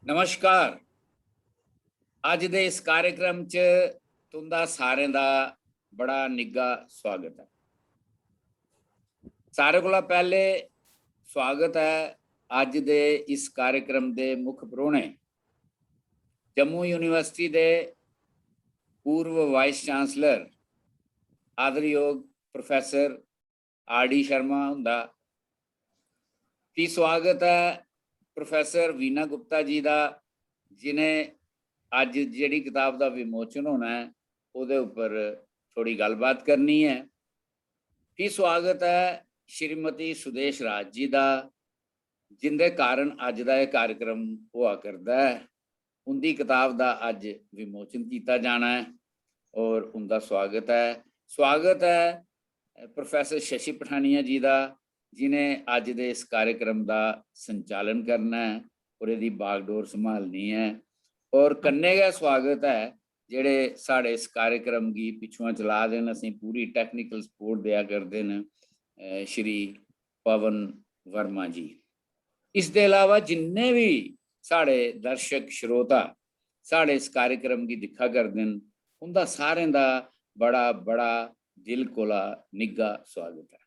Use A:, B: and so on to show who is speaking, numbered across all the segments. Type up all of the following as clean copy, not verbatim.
A: नमस्कार। अज दे इस कार्यक्रम च तुंदा सारें दा बड़ा निग्गा स्वागत है। सारे कोला पहले स्वागत है अज दे इस कार्यक्रम दे मुख परौहणे जम्मू यूनिवर्सिटी दे पूर्व वाइस चांसलर आदरयोग प्रोफैसर आर.डी. शर्मा हुंदा। भी स्वागत है प्रोफैसर वीना गुप्ता जी का, जिन्हें अज जिहड़ी किताब का विमोचन होना है उहदे उपर थोड़ी गलबात करनी है। भी स्वागत है श्रीमती सुदेश राज जी का, जिंदे कारण अज का यह कार्यक्रम हुआ करता है। उनकी किताब का अज विमोचन किया जाना है और उनका स्वागत है। स्वागत है प्रोफैसर शशि पठानिया जी का, जिन्हें अज दे इस कार्यक्रम का संचालन करना है और यदि बागडोर संभालनी है। और कन्ने का स्वागत है जेड़े साढ़े इस कार्यक्रम की पिछुआ चला देन, असीं पूरी टैक्नीकल सपोर्ट दिया करते हैं, श्री पवन वर्मा जी। इस दे अलावा जिन्ने भी साढ़े दर्शक श्रोता साढ़े इस कार्यक्रम की दिखा करते हैं, उनका सारें दा बड़ा बड़ा दिल कोला निग्गा स्वागत है।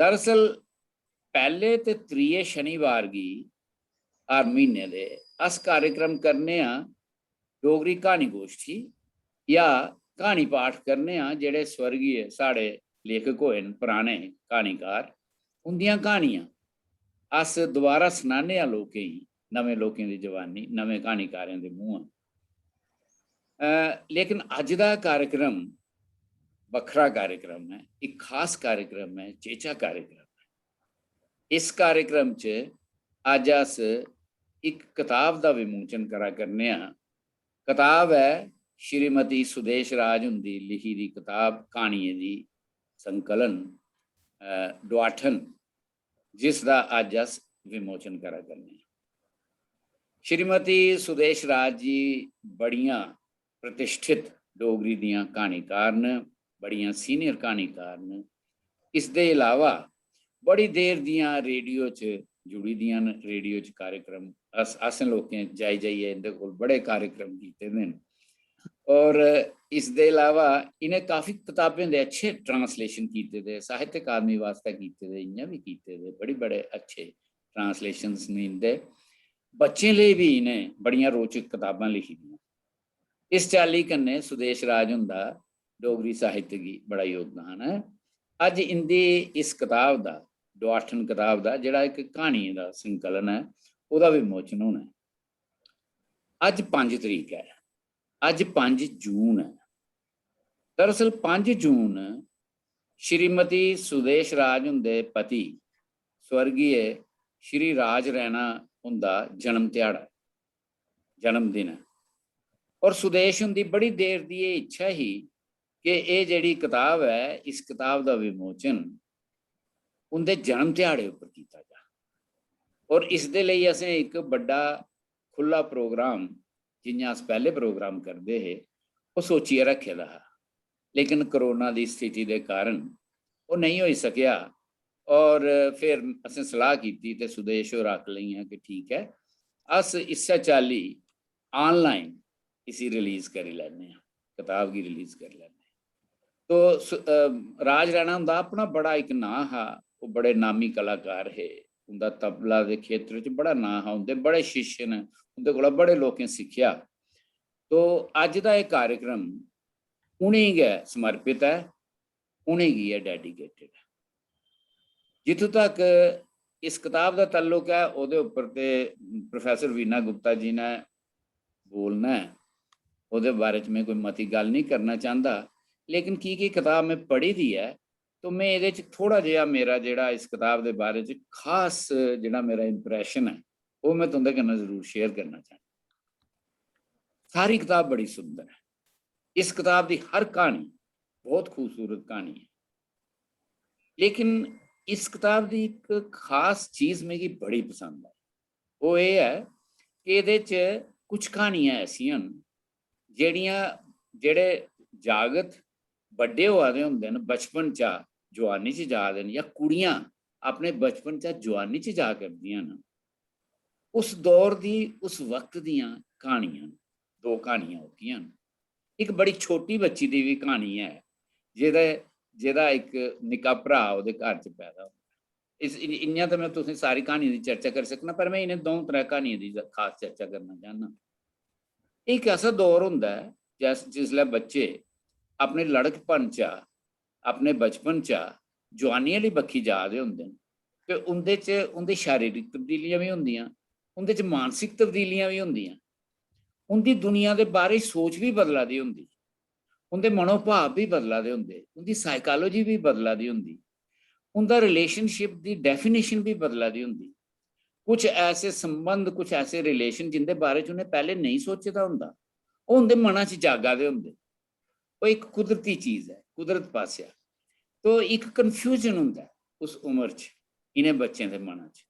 A: दरअसल पहले तो त्रीए शनिवार की हर महीने दे अस कार्यक्रम करने डोगरी कहानी गोष्ठी या कहानी पाठ करने जेड़े स्वर्गीय साढ़े लेखक होए पुराने कहानीकार, उनदियां कहानियां अस दोबारा सुनाने लोकें ही, नवे लोकें की जवानी नवे कहानीकारें के मूँह। लेकिन अज का कार्यक्रम वखरा कार्यक्रम है, एक खास कार्यक्रम है, चेचा कार्यक्रम है। इस कार्यक्रम च अज अस एक किताब का विमोचन करा करने। किताब है श्रीमती सुदेश राज हुंदी लिखी दी किताब कहानियों की संकलन डुआठन, जिसका अज अस विमोचन करा करने। श्रीमती सुदेश राज जी बड़िया प्रतिष्ठित डोगरी दियां कहानीकार न, बड़िया सीनियर कहानीकार न। इस दे अलावा बड़ी देर दियां रेडियो च जुड़ी दियां न, रेडियो च कार्यक्रम अस लोकें जाई जाइए इनके कोल बड़े कार्यक्रम कीते हैं। और इस दे अलावा इन्हें काफ़ी किताबें दे अच्छे ट्रांसलेशन किए थे, साहित्य अकादमी वास्ते किए थे, इयां भी किए थे, बड़ी बड़े अच्छे ट्रांसलेशनस ने इनके। बच्चों लिए भी इन्हें बड़िया रोचक किताबां लिखी दी। इस चाली कन्ने सुदेश राज हुंदा डोगरी साहित्य की बड़ा योगदान है। अज इंदी इस किताब का डुआठन किताब का जिहड़ा एक कहानी का संकलन है, उसका विमोचन होना है। अज 5 तरीक है, अज 5 जून है। दरअसल 5 जून श्रीमती सुदेश राज हुंदे पति स्वर्गीय श्री राज रैना हुंदा जन्म दिहाड़ा जन्मदिन है। और सुदेश हुंदी बड़ी देर की ये इच्छा ही कि ये जिहड़ी किताब है, इस किताब का विमोचन उनके जन्म दिहाड़े उपर किया जा। और इस दे लई असें एक बड़ा खुला प्रोग्राम जियां अस पहले प्रोग्राम करते हैं वो सोचिए रखे दा, लेकिन कोरोना की स्थिति के कारण वो नहीं हो सकिया। और फिर असें सलाह की तो सुदेश होर आख लईयां कि ठीक है अस इस चाली ऑनलाइन इसी रिलीज़ करी लैने, किताब की रिलीज़ कर लैने। तो राज रैना हुंदा अपना बड़ा एक नां हा, वो बड़े नामी कलाकार है, उनका तबला के क्षेत्र च बड़ा नां हा, उनके बड़े शिष्य ने, उनके कोला बड़े लोकें सीखिया। तो अज का यह कार्यक्रम उन्हें गै समर्पित है, उन्हें गी है डेडिकेटेड है। जितों तक इस किताब का ताल्लुक है उहदे उपर ते प्रोफैसर वीना गुप्ता जी ने बोलना है, उहदे बारे च मैं कोई मती गल नहीं करना चाहता। लेकिन की किताब मैं पढ़ी दी है तो मैं ये थोड़ा जिहा मेरा जिहड़ा इस किताब के बारे च खास जिहड़ा मेरा इंप्रैशन है वो मैं तुंदे कन्नै जरूर शेयर करना चाहता। सारी किताब बड़ी सुंदर है, इस किताब की हर कहानी बहुत खूबसूरत कहानी है। लेकिन इस किताब की एक खास चीज़ मेरी बड़ी पसंद है, वो ये है कि ये कुछ कहानियां ऐसियां जेड़ियां जेड़े जागत बड़े होआ दे होंदे न, बचपन चा जवानी च जा दे या कुड़ियां अपने बचपन चा जवानी च जा करदियां न, उस दौर दी उस वक्त दियां कहानियां, दो कहानियां होगियां। एक बड़ी छोटी बच्ची दी भी कहानी है जेदा एक निक्का भरा उहदे घर च पैदा होंदा। इस इन्नियां तो मैं तुसें सारी कहानी की चर्चा कर सकना, पर मैं इन्हें 2-3 कहानियां की खास चर्चा करना चाहना। एक ऐसा दौर होंदा है जिसलै बच्चे अपने लड़कपन चा, अपने बचपन चा जवानी आह्ली बक्खी जा दे होंदे न, ते उंदे च उंदी शारीरिक तब्दीलियां भी होंदियां, उंदे च मानसिक तब्दीलियां भी होंदियां, उंदी दुनिया दे बारे सोच भी बदला दी होंदी, उंदे मनोभाव भी बदला दे होंदे, उंदी साइकोलॉजी भी बदला दी होंदी, उनका रिलेशनशिप की डेफिनेशन भी बदला दी होंदी। कुछ ऐसे संबंध, कुछ ऐसे रिलेशन जिंदे बारे च उन्हें पहले नहीं सोचे दा होंदा, वो उनके मना च जागा दे होंदे। वो एक कुदरती चीज़ है, कुदरत पासिया। तो एक कन्फ्यूजन होंदा उस उम्र च इन्हें बच्चों के मना च,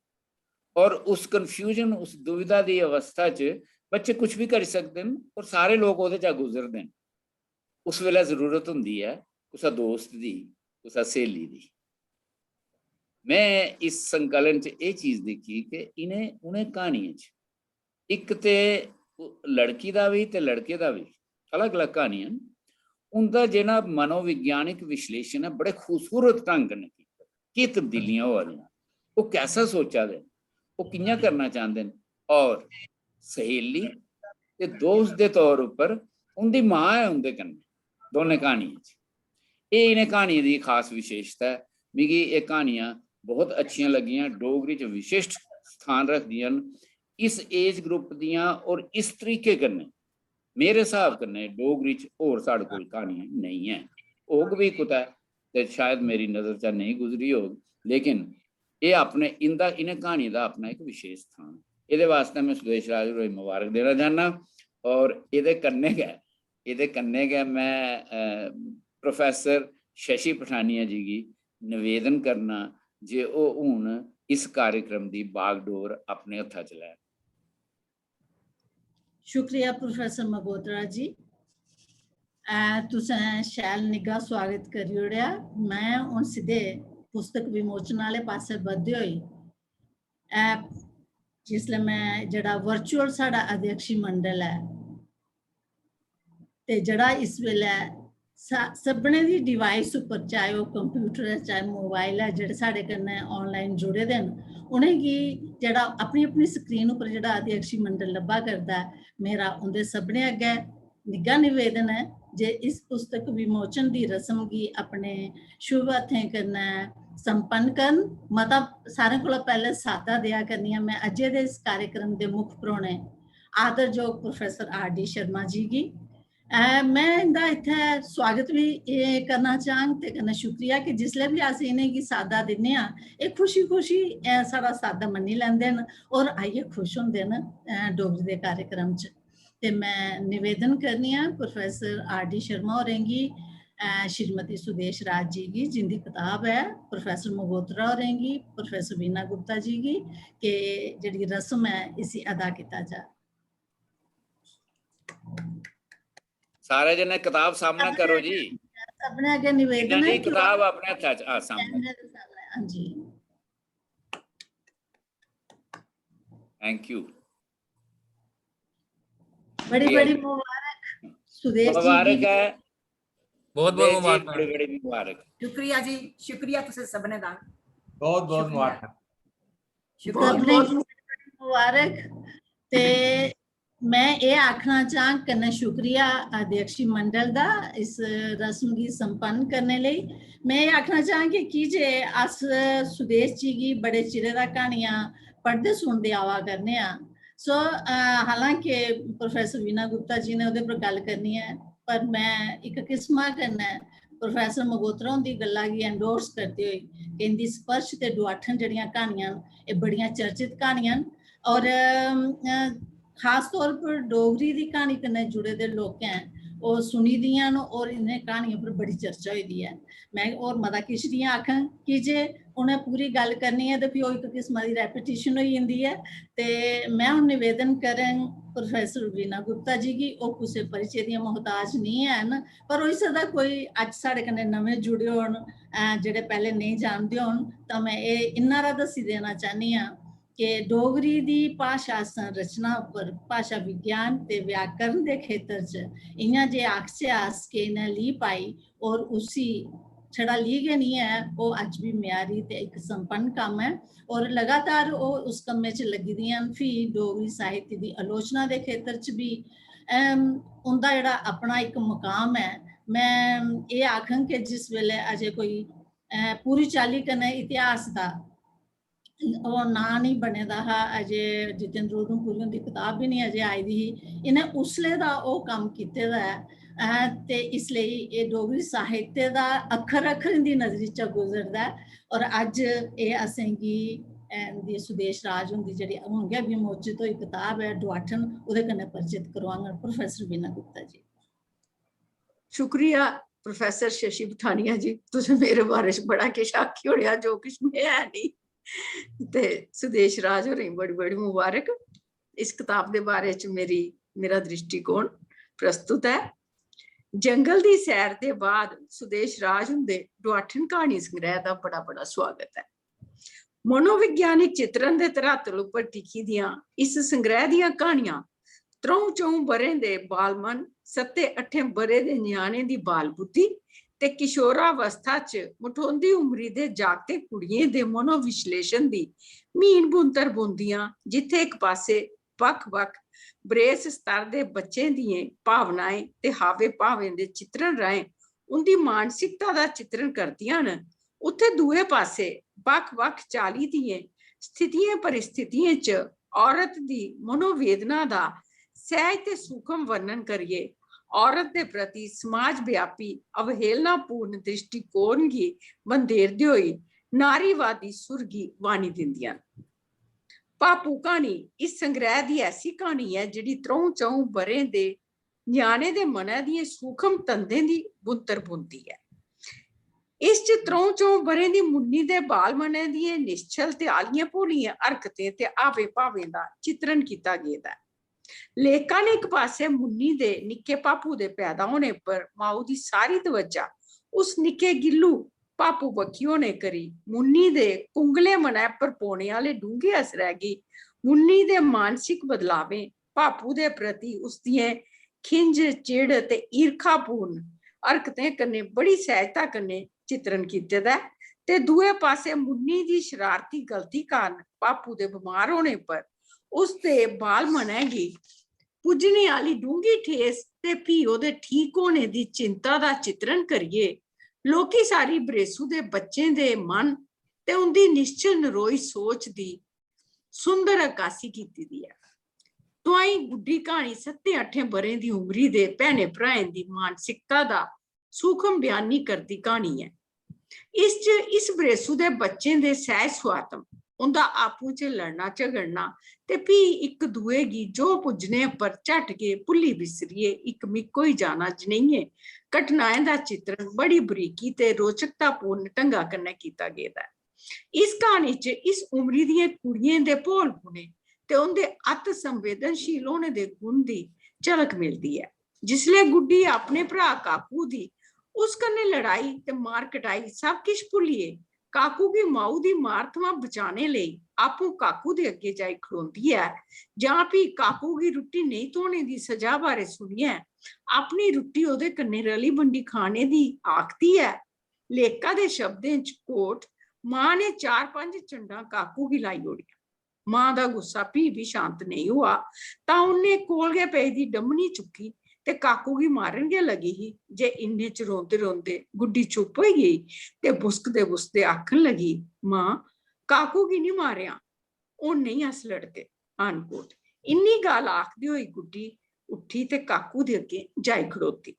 A: और उस कन्फ्यूजन, उस दुविधा की अवस्था च बच्चे कुछ भी कर सकते हैं और सारे लोग वो गुजरते हैं। उस वेले जरूरत होंदी है कुछ दोस्त की, कुछ सहेली की। मैं इस संकलन च ये चीज़ देखी कि इन्हें उन्हें कहानियों च एक तो लड़की का भी तो लड़के का भी अलग अलग कहानियां, उनका जिहड़ा मनोविज्ञानिक विश्लेषण है बड़े खूबसूरत ढंग ने कीता। की तब्दीलियां हो रही, वो कैसा सोचा दे, वो कियां करना चाहते हैं, और सहेली ते दोस्त के तौर पर उनकी माँ है उनके कन्नै दोनों कहानियों च। ये इन्हें कहानियों की खास विशेषता है। मिगी ये कहानियां बहुत अच्छियां लगियां, डोगरी च विशिष्ट स्थान रखदियां इस एज ग्रुप दियां, और इस तरीके कन्नै मेरे हिसाब कन्नै डोगरी च होर साढ़े कोल कहानियां नहीं है। होग भी कुतै ते शायद मेरी नज़र चा नहीं गुजरी होग, लेकिन ये अपने इन्हें कहानियों का अपना एक विशेष स्थान। ये वास्ते मैं सुदेश राज होरें गी मुबारक देना चाहना, और ये कन्नै गै मैं प्रोफैसर शशि पठानिया जी की निवेदन करना जे वो हुण इस कार्यक्रम की बागडोर अपने हत्था च लैन।
B: शुक्रिया प्रोफेसर मगोत्रा जी, तुसें शैल निग्घा स्वागत करी ओड़ेआ। मैं हुण सिद्धे पुस्तक विमोचन आह्ले पास्से बधदे होई जिसलै मैं जेह्ड़ा वर्चुअल साढ़ा अध्यक्षी मंडल है ते जेह्ड़ा इस वेल्लै सभनें दी डिवाइस उप्पर, चाहे वो कंप्यूटर है चाहे मोबाइल है, जेह्ड़े साढ़े कन्नै ऑनलाइन जुड़े दे न, उ'नेंगी जेह्ड़ा अपनी अपनी स्क्रीन उप्पर जेह्ड़ा अध्यक्षी मंडल लब्भा करदा है, मेरा उं'दे सभनें अग्गै निग्घा निवेदन है जे इस पुस्तक विमोचन दी रस्म गी अपने शुभ हत्थें कन्नै संपन्न करन। मता सारें कोला पैह्लें साद्दा देआ करनी आं मैं अज्जै दे इस कार्यक्रम दे मुक्ख परौह्ने आदरयोग प्रोफेसर R.D. शर्मा जी गी। मैं इंदा इत्थै स्वागत भी करना चाहंग ते कन्नै शुक्रिया कि जिसलै भी अस इ'नेंगी साद्दा दिन्ने आं, एह् खुशी खुशी साढ़ा साद्दा मन्नी लैंदे न और आइयै खुश होंदे न डोगरी दे कार्यक्रम च। ते मैं निवेदन करनी आं प्रोफेसर R.D. शर्मा होरें गी, श्रीमती सुदेश राज जी गी जिंदी किताब है, प्रोफेसर मगोत्रा होरें गी, प्रोफेसर वीना गुप्ता जी गी, कि जेह्ड़ी रस्म है इसी अदा किया जाए।
A: सारे जने किताब सामने करो जी,
B: अपने अगे निवेदन है कि
A: किताब अपने हत्था च सामने।
B: हाँ जी,
A: थैंक यू,
B: बड़ी बड़ी मुबारक सुदेश जी
A: मुबारक
B: की।
A: है,
C: बहुत बहुत मुबारक,
A: बड़ी बड़ी मुबारक।
D: शुक्रिया जी, शुक्रिया तुसें सबने दा,
C: बहुत बहुत मुबारक,
B: बहुत मुबारक। ते मैं ये आखना चाह कन्नै शुक्रिया अध्यक्षी मंडल दा इस रस्म गी संपन्न करने लेई। मैं ये आखना चाह कि जे अस सुदेश जी गी बड़े चिरे दा कहानियां पढ़दे सुनदे आवा करने आं, सो हालांकि प्रोफेसर वीना गुप्ता जी ने ओह्दे पर गल करनी है, पर मैं इक किस्मा कन्नै प्रोफेसर मगोत्रा हुंदी गल्ला गी एंडोर्स करदे होई कि इंदी स्पर्श ते डुआठन जेह्ड़ियां क्हानियां न, एह् बड़ियां चर्चित क्हानियां न, और खास तौर पर डोगरी दी क्हानी कन्नै जुड़े दे लोकें ओह् सुनी दियां न और इन्हें क्हानियों पर बड़ी चर्चा होई दी है। मैं और मता किश निं आखङ कि जे उ'नें पूरी गल करनी है ते फ्ही ओह् इक किस्मा दी रेपिटिशन होई जंदी है। ते मैं हुण निवेदन करङ प्रोफेसर वीना गुप्ता जी गी, ओह् कुसै परिचय दियां मोहताज नहीं हैन, पर होई सकदा कोई अज्ज साढ़े कन्नै नमें जुड़े होन, जेह्ड़े पैह्ले नेईं जानदे होन, तां मैं एह् इन्ना हारा दस्सी देना चाह्नी आं कि डोगरी दी भाशा संरचना उप्पर भाशा विज्ञान ते व्याकरण दे खेतर च इ'यां जे आखचे अस कि इ'नें लीह् पाई और उसी छड़ा लीह् गै निं ऐ, ओह् अज्ज बी म्यारी ते इक संपन्न कम्म है और लगातार ओह् उस कम्मै च लग्गी दियां न। फ्ही डोगरी साहित्य दी आलोचना दे खेतर च बी उं'दा जेह्ड़ा अपना इक मकाम है। मैं एह् आखङ कि जिस वेल्ले अजें कोई पूरी चाल्ली कन्नै इतिहास दा ओह् नां नहीं बने दा हा, अजें जितेंद्र उधमपुरी हुंदी कताब भी नहीं अजें आई दी ही, इ'नें उसले दा ओह् कम्म कीते दा ऐ ते इसलेई एह् डोगरी साहित्य दा अक्खर अक्खर दी नजरी चा गुजरदा है। और अज्ज एह् असेंगी दी सुदेश राज हुंदी जेह्ड़ी हून गै विमोचित होई कताब है डुआठन, ओह्दे कन्नै परिचित करवाङन प्रोफेसर बीना गुप्ता जी।
E: शुक्रिया प्रोफेसर शशि पठानिया जी, तुसें मेरे बारे च बड़ा किश आखी ओड़ेआ जो किश में है नहीं। ते सुदेश राज होरें बड़ी बड़ी मुबारक। इस किताब दे बारे च मेरा दृष्टिकोण प्रस्तुत है। जंगल दी सैर दे बाद सुदेश राज हुंदे डुआठन कहानी संग्रह दा बड़ा बड़ा स्वागत है। मनोविज्ञानिक चित्रण दे धरातल उप्पर टिकी दियां इस संग्रह दियां कहानियां 3-4 ब'रें दे बालमन, 7-8 ब'रे दे ञ्याणे दी बाल बुद्धि ते किशोरावस्था च मठोंदी उमरी दे जागते कुड़ियें दे मनोविश्लेषण दी मीन बुनतर बुनदियां, जिथे एक पासे बक्ख-बक्ख बरेस स्तर दे बच्चें दियें भावनाएं ते हावे भावें दे चित्रण राहें उंदी मानसिकता दा चित्रण करदियां न, उत्थे दूए पासे बक्ख-बक्ख चाली दियें स्थितियें परिस्थितियें च औरत दी मनोवेदना दा सहज ते सूक्ष्म वर्णन करिए औरत दे प्रति समाज व्यापी अवहेलनापूर्ण दृष्टिकोण गी बंदेरदे होई नारीवादी सुर गी वाणी दिंदियां। पापू कहानी इस संग्रह दी ऐसी कहानी है जिहड़ी 3-4 ब'रें दे ञ्याणे दे मनै दियें सूक्ष्म तंदें दी बुनतर बुनदी है। इस च 3-4 ब'रें दी मुन्नी दे बाल मनै दियें निश्चल ते आलियां भोलियां हरकतें ते हावे भावें दा चित्रण कीता गेदा है। लेखा ने एक पासे मुन्नी दे निक्के पापू दे पैदा होने पर माऊ दी सारी तवज्जा उस निक्के गिल्लू पापू बक्खी होने करी मुन्नी दे कुंगले मनै पर पौने आले डूंगे असरै गी मुन्नी दे मानसिक बदलावें पापू दे प्रति उसदियें खिंज चिड़ ते ईर्खापूर्ण हरकतें कन्नै बड़ी सहजता कन्नै चित्रण कीते दा है। ते दुए पासे मुन्नी दी शरारती गलती कारण पापू दे बमार होने पर उसदे बाल मनै गी पुज्जने आली डूंगी ठेस ते फ्ही ओह्दे ठीक होने दी चिंता दा चित्रण करिए लोकी सारी बरेसू दे बच्चें दे मन ते उंदी निश्चल नरोई सोच दी सुंदर अक्कासी कीती दी है। तुआई गुड्डी कहानी 7-8 ब'रें दी उमरी दे भैने भ्राएं दी मानसिकता दा सूक्ष्म बयानी करदी कहानी है। इस बरेसू दे बच्चें दे सहज स्वातम उंदा आपू च लड़ना झगड़ना ते फ्ही इक दुए गी जो पुज्जने पर झट के भुल्ली बिसरिए इक मिक होई जाना जनेहियें घटनाएं दा चित्रण बड़ी बरीकी ते रोचकतापूर्ण ढंगा कन्नै कीता गेदा है। इस कहानी च इस उमरी दियें कुड़ियें दे भोल गुणे ते उंदे अत संवेदनशील होने दे गुण दी झलक मिलदी है। जिसले गुड्डी अपने भरा काकू दी उस कन्नै लड़ाई ते मार कटाई सब किश भुल्लिए काकू की माऊ दी मार थमां बचाने लेई आपू काकू दे अग्गे जाई खड़ोंदी है, जां फ्ही काकू गी रुट्टी नेईं थोने दी सजा बारे सुनिए अपनी रुट्टी ओहदे कन्नै रली बंडी खाने दी आखदी है। लेखा दे शब्दें च कोट मां ने 4-5 चंडा काकू गी लाई ओड़िया। मां दा गुस्सा फ्ही भी शांत नहीं हुआ तां उन्ने कोल गै पेई दी डमनी चुक्की ते काकू गी मारन गै लगी ही जे इन्ने च रोंदे रोंदे गुड्डी चुप होई गेई ते बुसकदे आखन लगी, मां काकू गी नहीं मारिया, हुण नहीं अस लड़दे अनकोट। इन्नी गल आखदी होई गुड्डी उठी ते काकू दे अग्गे जाई खड़ोती।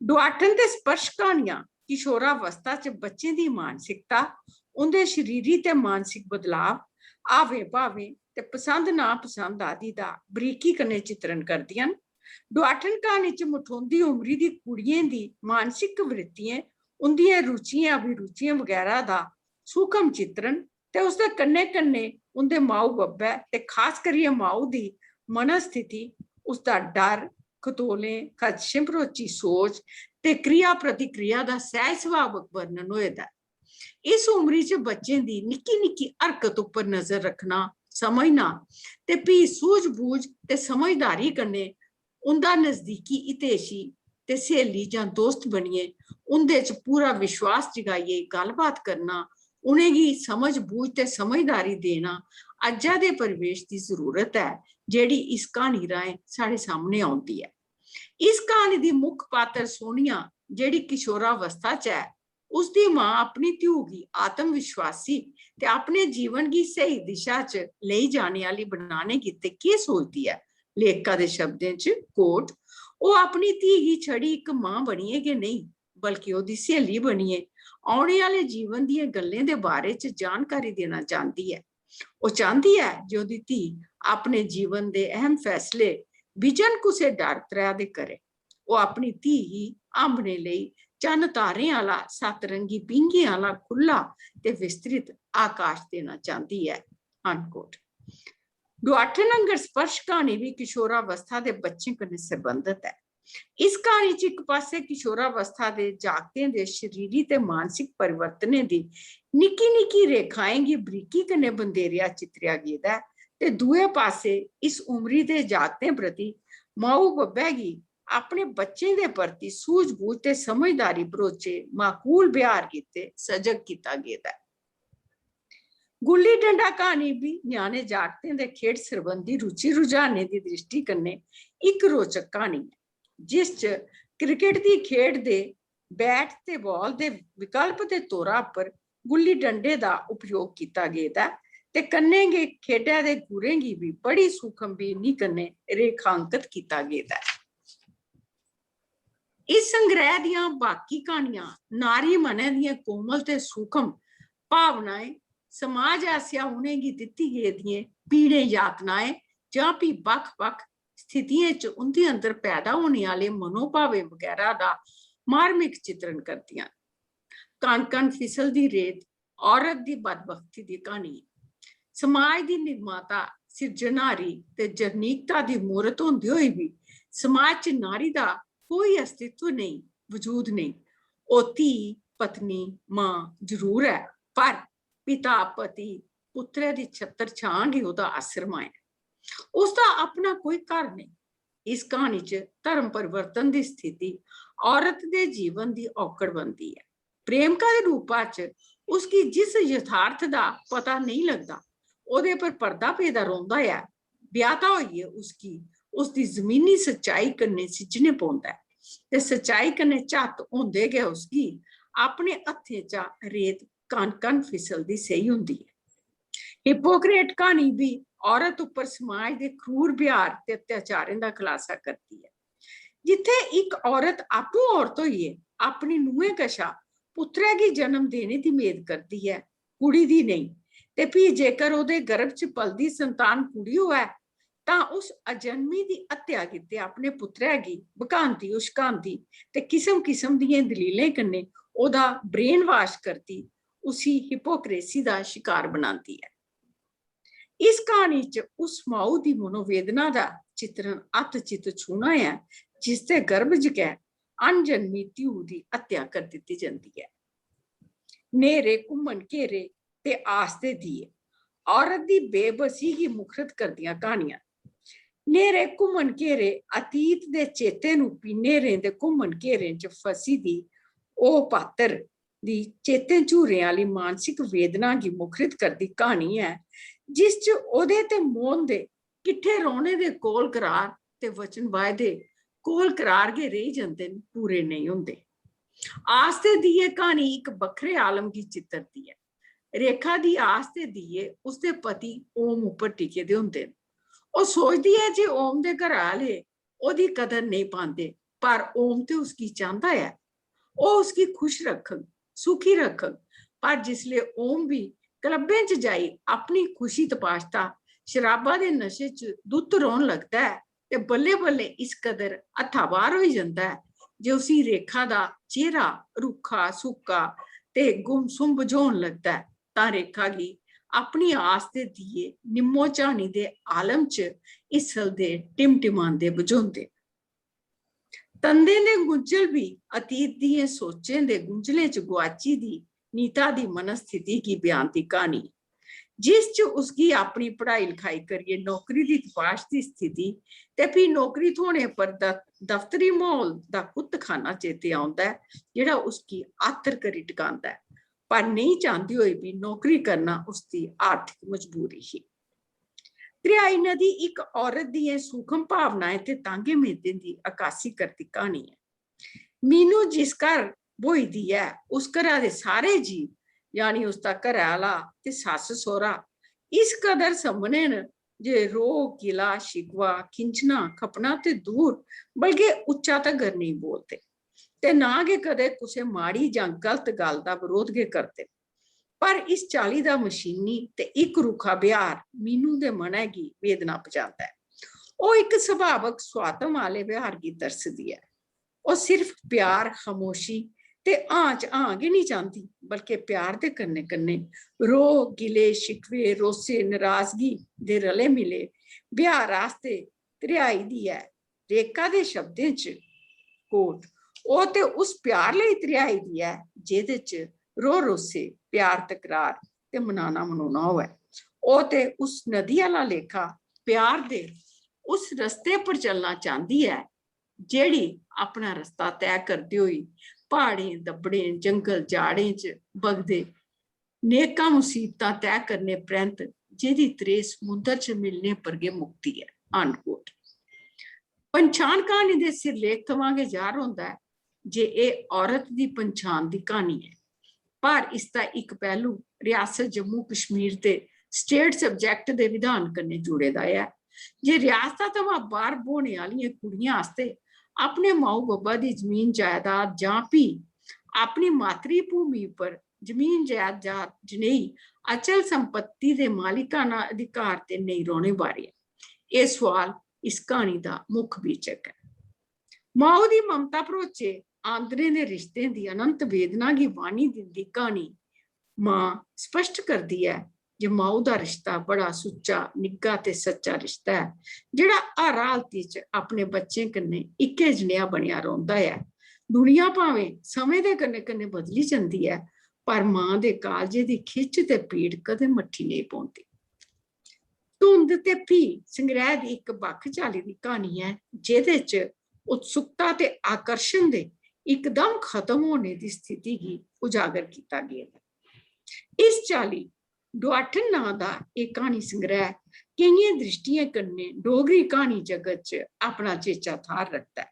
E: डुआठन ते स्पर्श कहानियां किशोरावस्था च बच्चें दी मानसिकता उंदे शरीरी ते मानसिक बदलाव हावे भावें ते पसंद नापसंद आदि दा बरीकी कन्नै चित्रण करदियां न। डुआठन कहानी च मठोंदी उमरी दी कुड़ियें दी मानसिक वृत्तियें उंदियें रुचियें अभिरुचियें वगैरह दा सूक्ष्म चित्रण ते उसदे कन्नै कन्नै उंदे माऊ बब्बै ते खास करियै माऊ दी मनस्थिति उसदा डर खतोले खदशे भरोची सोच ते क्रिया प्रतिक्रिया दा सहज सुभावक वर्णन होए दा। इस उम्री च बच्चें दी निक्की निक्की हरकत उपर नजर रखना, समझना ते भी सूझ-बूझ ते समझदारी कन्नै उंदा नजदीकी हितैषी ते सहेली जां दोस्त बनिए उंदे च पूरा विश्वास जगाइए गलबात करना, उनेंगी समझ बूझ ते समझदारी देना अज्जा दे परिवेश की जरूरत है जेड़ी इस कहानी राहें साढ़े सामने आउंदी है। इस कहानी दी मुख पात्र सोनिया जेड़ी किशोरावस्था च है, उसकी मां अपनी ध्यू की आत्मविश्वासी ते अपने जीवन की सही दिशा च ले जाने वाली बनाने गित्ते की सोचती है। लेखका दे शब्दें च कोट, वो अपनी धी की छड़ी एक मां बनिए के नहीं बल्कि ओदी सहेली बनिए आने वाले जीवन दी गल्लें दे बारे च जानकारी देना चाहती है। वो चाहती है जो ओदी धी अपने जीवन दे अहम फैसले बिजन कुसे डर त्रै दे करे। वो अपनी धी ही आंबने लई चन्न तारें आला सतरंगी पींघें आला खुला ते विस्तृत आकाश देना चाहती है। अनकोट। डुआठन अंगर स्पर्श कहानी भी किशोरावस्था दे बच्चें कन्नै संबंधित है। इस कहानी च एक पासे किशोरावस्था दे जागतें दे शरीरी ते मानसिक परिवर्तनें दी निक्की निक्की रेखाएं गी बरीकी कन्नै बंदेरिया चित्रिया गेदा है ते दुए पासे इस उमरी दे जागतें प्रति माऊ बब्बै गी अपने बच्चें दे प्रति सूझ-बूझ ते समझदारी भरोचे माकूल व्यवहार कीते सजग कीता गेदा है। गुल्ली डंडा कहानी भी न्याणे जागतें दे खेड सरबंधी रुचि रुझाने की दृष्टि कन्नै एक रोचक कहानी है, जिस च क्रिकेट की खेड दे बैट ते बॉल दे विकल्प के तौरा पर गुल्ली डंडे का उपयोग किया गेदा ते कन्नै गै खेडा दे गुरें गी भी बड़ी सूखम बीनी कन्नै रेखांकित किया गेदा है। इस संग्रह दियां बाकी कहानियां नारी मनै दियां कोमल ते सूखम भावनाएं, समाज आसेआ उनेंगी दित्ती गेदियां पीड़े यातनाएं जां भी बक्ख-बक्ख स्थितियें च उंदे अंदर पैदा होने वाले मनोभावें वगैरह का मार्मिक चित्रण करदियां। कण कण फिसलदी रेत औरत की बदबख्ती की कहानी। समाज की निर्माता सिरजनहारी ते जननीकता की मूरत होंदे होए भी समाज च नारी का कोई अस्तित्व नहीं, वजूद नहीं। ओ धी, पत्नी, मां जरूर है, पर पिता, पति, पुत्रे की छत्र छां ही ओहदा आसरमा है। उसका अपना कोई घर नहीं। इस कहानी च धर्म परिवर्तन की स्थिति औरत के जीवन की औकड़ बनती है। प्रेमिका के रूपा च उसकी जिस यथार्थ का पता नहीं लगता, ओदे पर पर्दा पेदा रौंदा है। ब्याहता होइए उसकी जमीनी सच्चाई कन्नै सिज्जने पौंदा है ते सच्चाई कन्नै झत्त होंदे गै उसकी अपने हत्थें चा रेत कन कन फिसलदी सही हुंदी है। हिपोक्रेट कहानी भी औरत उपर समाज के क्रूर व्यवहार ते अत्याचारें का खुलासा करती है। जिथे एक औरत आपू औरत होइए अपनी नूहें कशा पुत्रै गी जन्म देने की मेद करती है, कुड़ी दी नहीं, ते भी जेकर ओहदे गर्भ च पलदी संतान कुड़ी होए तां उस अजन्मी की हत्या कीते अपने पुत्रै गी भकांदी उशकांदी ते किस्म किस्म दियें दलीलें कन्नै ओहदा ब्रेन वाश करती उसी हिपोक्रेसी का शिकार बनाती है। इस कहानी च उस माऊ की मनोवेदना का चित्रण अत चित छूना है जिसते गर्भ च गै अनजन्मी ध्यू की हत्या कर दी जाती है। नेरे घूमन घेरे ते आस दे दिए औरत की बेबसी की मुखरत करदियां कहानियां। नेरे घूमन घेरे अतीत दे चेते रूपी नेरें दे घूमन घेरें च फसी दी ओह पात्र दी चेते झूरें वाली मानसिक वेदना की मुखरित करदी कहानी है, जिस च ओहदे ते मोहन दे किट्ठे रौहने दे कोल करार ते वचन वायदे कोल करार गै रेही जंदे न, पूरे नहीं हुंदे। आस दे दिए कहानी एक बखरे आलम की चित्रती है। रेखा दी आस दे दिए उसके पति ओम उपर टिके दे हुंदे न। ਉਹ सोचती है जे ओम दे घर आले ओदी कदर नहीं पाते, पर ओम तो उसकी चाहता है, वो उसकी खुश रखन सुखी रखन। पर जिसले ओम भी क्लबें च जाई अपनी खुशी तपाशता शराबा दे नशे च दुत रोन लगता है ते बल्ले बल्ले इस कदर हथा बाहर हो जाता है जे उसी रेखा दा चेहरा रूखा सुक्का ते गुमसुम बुझाउण लगता है, तां रेखा गी अपनी आस दे दिए निम्मो झानी दे आलम च इसलदे टिमटिमांदे बुझाउंदे। तंदे दे गुंजल भी अतीत दिए सोचें दे गुंजलें च गुआची दी नीता दी मनस्थिति की बयानती कहानी जिस च उसकी अपनी पढ़ाई लिखाई करिए नौकरी दी तलाश की स्थिति ते फिर नौकरी थोने पर दफ्तरी माहौल दा कुत्तखाना चेते आउंदा है जेड़ा उसकी आतर करी टकांदा है पर नहीं चाहती हुई भी नौकरी करना उसकी आर्थिक मजबूरी ही। त्रियाई नदी एक औरत दी सूखम भावनाएं ते तांगे मेदे दी अकासी करती कहानी है। मीनू जिस घर बोई दी है उस घरा दे सारे जी यानी उसका घर आला ते सस सोहरा इस कदर समने न जे रो गिला शिकवा खिंचना खपना ते दूर बल्कि उच्चा तगर नहीं बोलते ते ना के कदे कुछ माड़ी जां गलत गल दा विरोध के करते पर इस चाली दा मशीनी ते एक रूखा बिहार मीनू दे मनै गी वेदना पजांदा है। ਉਹ एक ਸੁਭਾਵਕ स्वातम वाले बिहार की तरसदी है। ਉਹ सिर्फ प्यार खामोशी ते आंच ही नहीं चाहती बल्कि प्यार दे कन्ने कन्ने रो गिले शिकवे रोसे नाराजगी दे रले मिले बिहार आस्ते त्रियाई दी है। रेखा दे शब्दें च कोट ਉਹ ते उस प्यार ਲਈ त्रियाई दी है ਜਿਹਦੇ ਚ रो रोसे प्यार तकरार ते मनाना मनाना होवे। ਉਹ ते उस नदी वाला लेखा प्यार दे उस रस्ते पर चलना चाहती है जेड़ी अपना रास्ता तय करती हुई पहाड़ी दबड़े जंगल जाड़े च बगदे नेका मुसीबतां तय करने परंत जेदी त्रेस समुद्र च मिलने पर गै मुक्ति है। अनकोट पंछान कहानी दे सिरलेख थमां गै ज़ाहिर होंदा है जे एह औरत दी पंछान दी कहानी है पर इसका एक पहलू रियासत जम्मू कश्मीर दे स्टेट सब्जेक्ट दे विधान कन्नै जुड़े दा है। जे रियासत थमां बाहर बौह्ने आह्लियां कुड़ियां आस्ते अपने माऊ बब्बा दी जमीन जायदाद जां भी अपनी मातृ भूमि पर जमीन जायदाद जनेही अचल संपत्ति दे मालिकाना अधिकार ते नहीं रौह्ने बारे यह सवाल इस कहानी दा मुख बीचक है। माऊ दी ममता भरोचे आंदने दे रिश्तें दी अनंत वेदना गी वाणी दिंदी कहानी मां स्पष्ट करदी है जे माऊ दा रिश्ता बड़ा सुच्चा निग्गा ते सच्चा रिश्ता है जेड़ा हर हालती च अपने बच्चें कन्नै इक्के जनेहा बनिया रौंह्दा है। दुनिया भावें समय दे कन्नै कन्नै बदली जंदी है पर मां दे कालजे दी खिच ते पीड़ कदे मट्ठी नहीं पौंदी। धुंध ते भी संग्रह दी एक बक्ख चाली दी कहानी है जेह्दे च उत्सुकता ते आकर्षण दे एकदम खत्म होने दी स्थिति गी उजागर किया गया। इस चाली डुआठन नां दा एक कहानी संग्रह केइयें दृष्टियें कन्नै डोगरी कहानी जगत च अपना चेचा थार रखता है।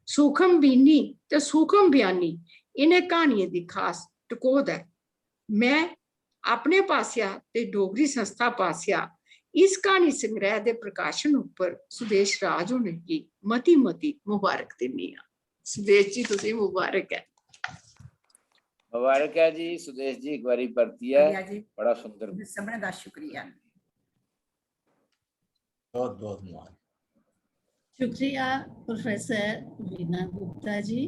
E: सूखम बीनी ते सूखम बयानी इन्हें कहानियों की खास टकोद है। मैं अपने पासिया ते डोगरी संस्था पासिया इस कहानी संग्रह के प्रकाशन उपर सुदेश राज होने की मती मती मुबारक दिन्नी आं। सुदेश जी तुसीं मुबारक है।
A: मुबारक है जी सुदेश जी, एक बारी परती है
D: जी
A: बड़ा सुंदर।
D: सबने दा शुक्रिया।
C: बहुत बहुत मुबारक।
B: शुक्रिया प्रोफेसर वीना गुप्ता जी,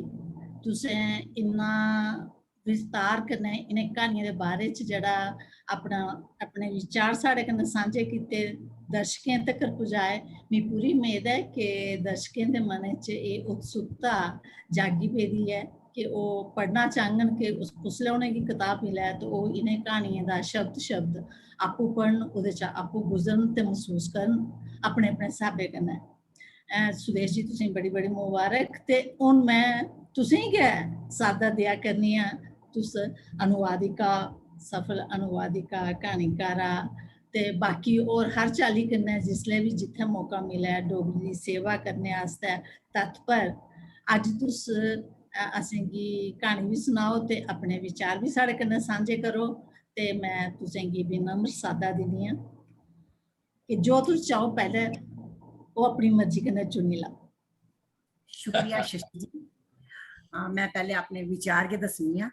B: तुसें इन्ना विस्तार कन्नै इन्हें कहानियों के बारे च जेह्ड़ा अपने विचार साढ़े कन्नै सांझे कीते दर्शकें तक पुजाए। मिगी पूरी उम्मीद है कि दर्शकें दे मनै च एह् उत्सुकता जागी पेदी है कि ओह् पढ़ना चाहङन कि उसलै उ'नेंगी कताब मिलै तो ओह् इन्हें कहानियें दा शब्द शब्द आपूं पढ़न, ओह्दे चा आपूं गुजरन ते महसूस करन अपने अपने स्हाबै कन्नै। सुदेश जी तुसें बड़ी बड़ी मुबारक। ते हून मैं तुसें गै सादा देआ करनी आं। तुस अनुवादिका, सफल अनुवादिका, क्हानीकारा ते बाकी होर हर चाल्ली कन्नै जिसलै भी जित्थै मौका मिलै डोगरी दी सेवा करने आस्तै तत्पर। अज्ज तुस असेंगी क्हानी बी सनाओ ते अपने विचार बी साढ़े कन्नै सांझे करो ते मैं तुसेंगी विनम्र सादा दिन्नी आं कि जो तुस चाहो पैह्ले वो अपनी मर्जी कन्नै चुनी लाओ।
D: शुक्रिया शशि जी। मैं पहले अपने विचार के दसनी आं,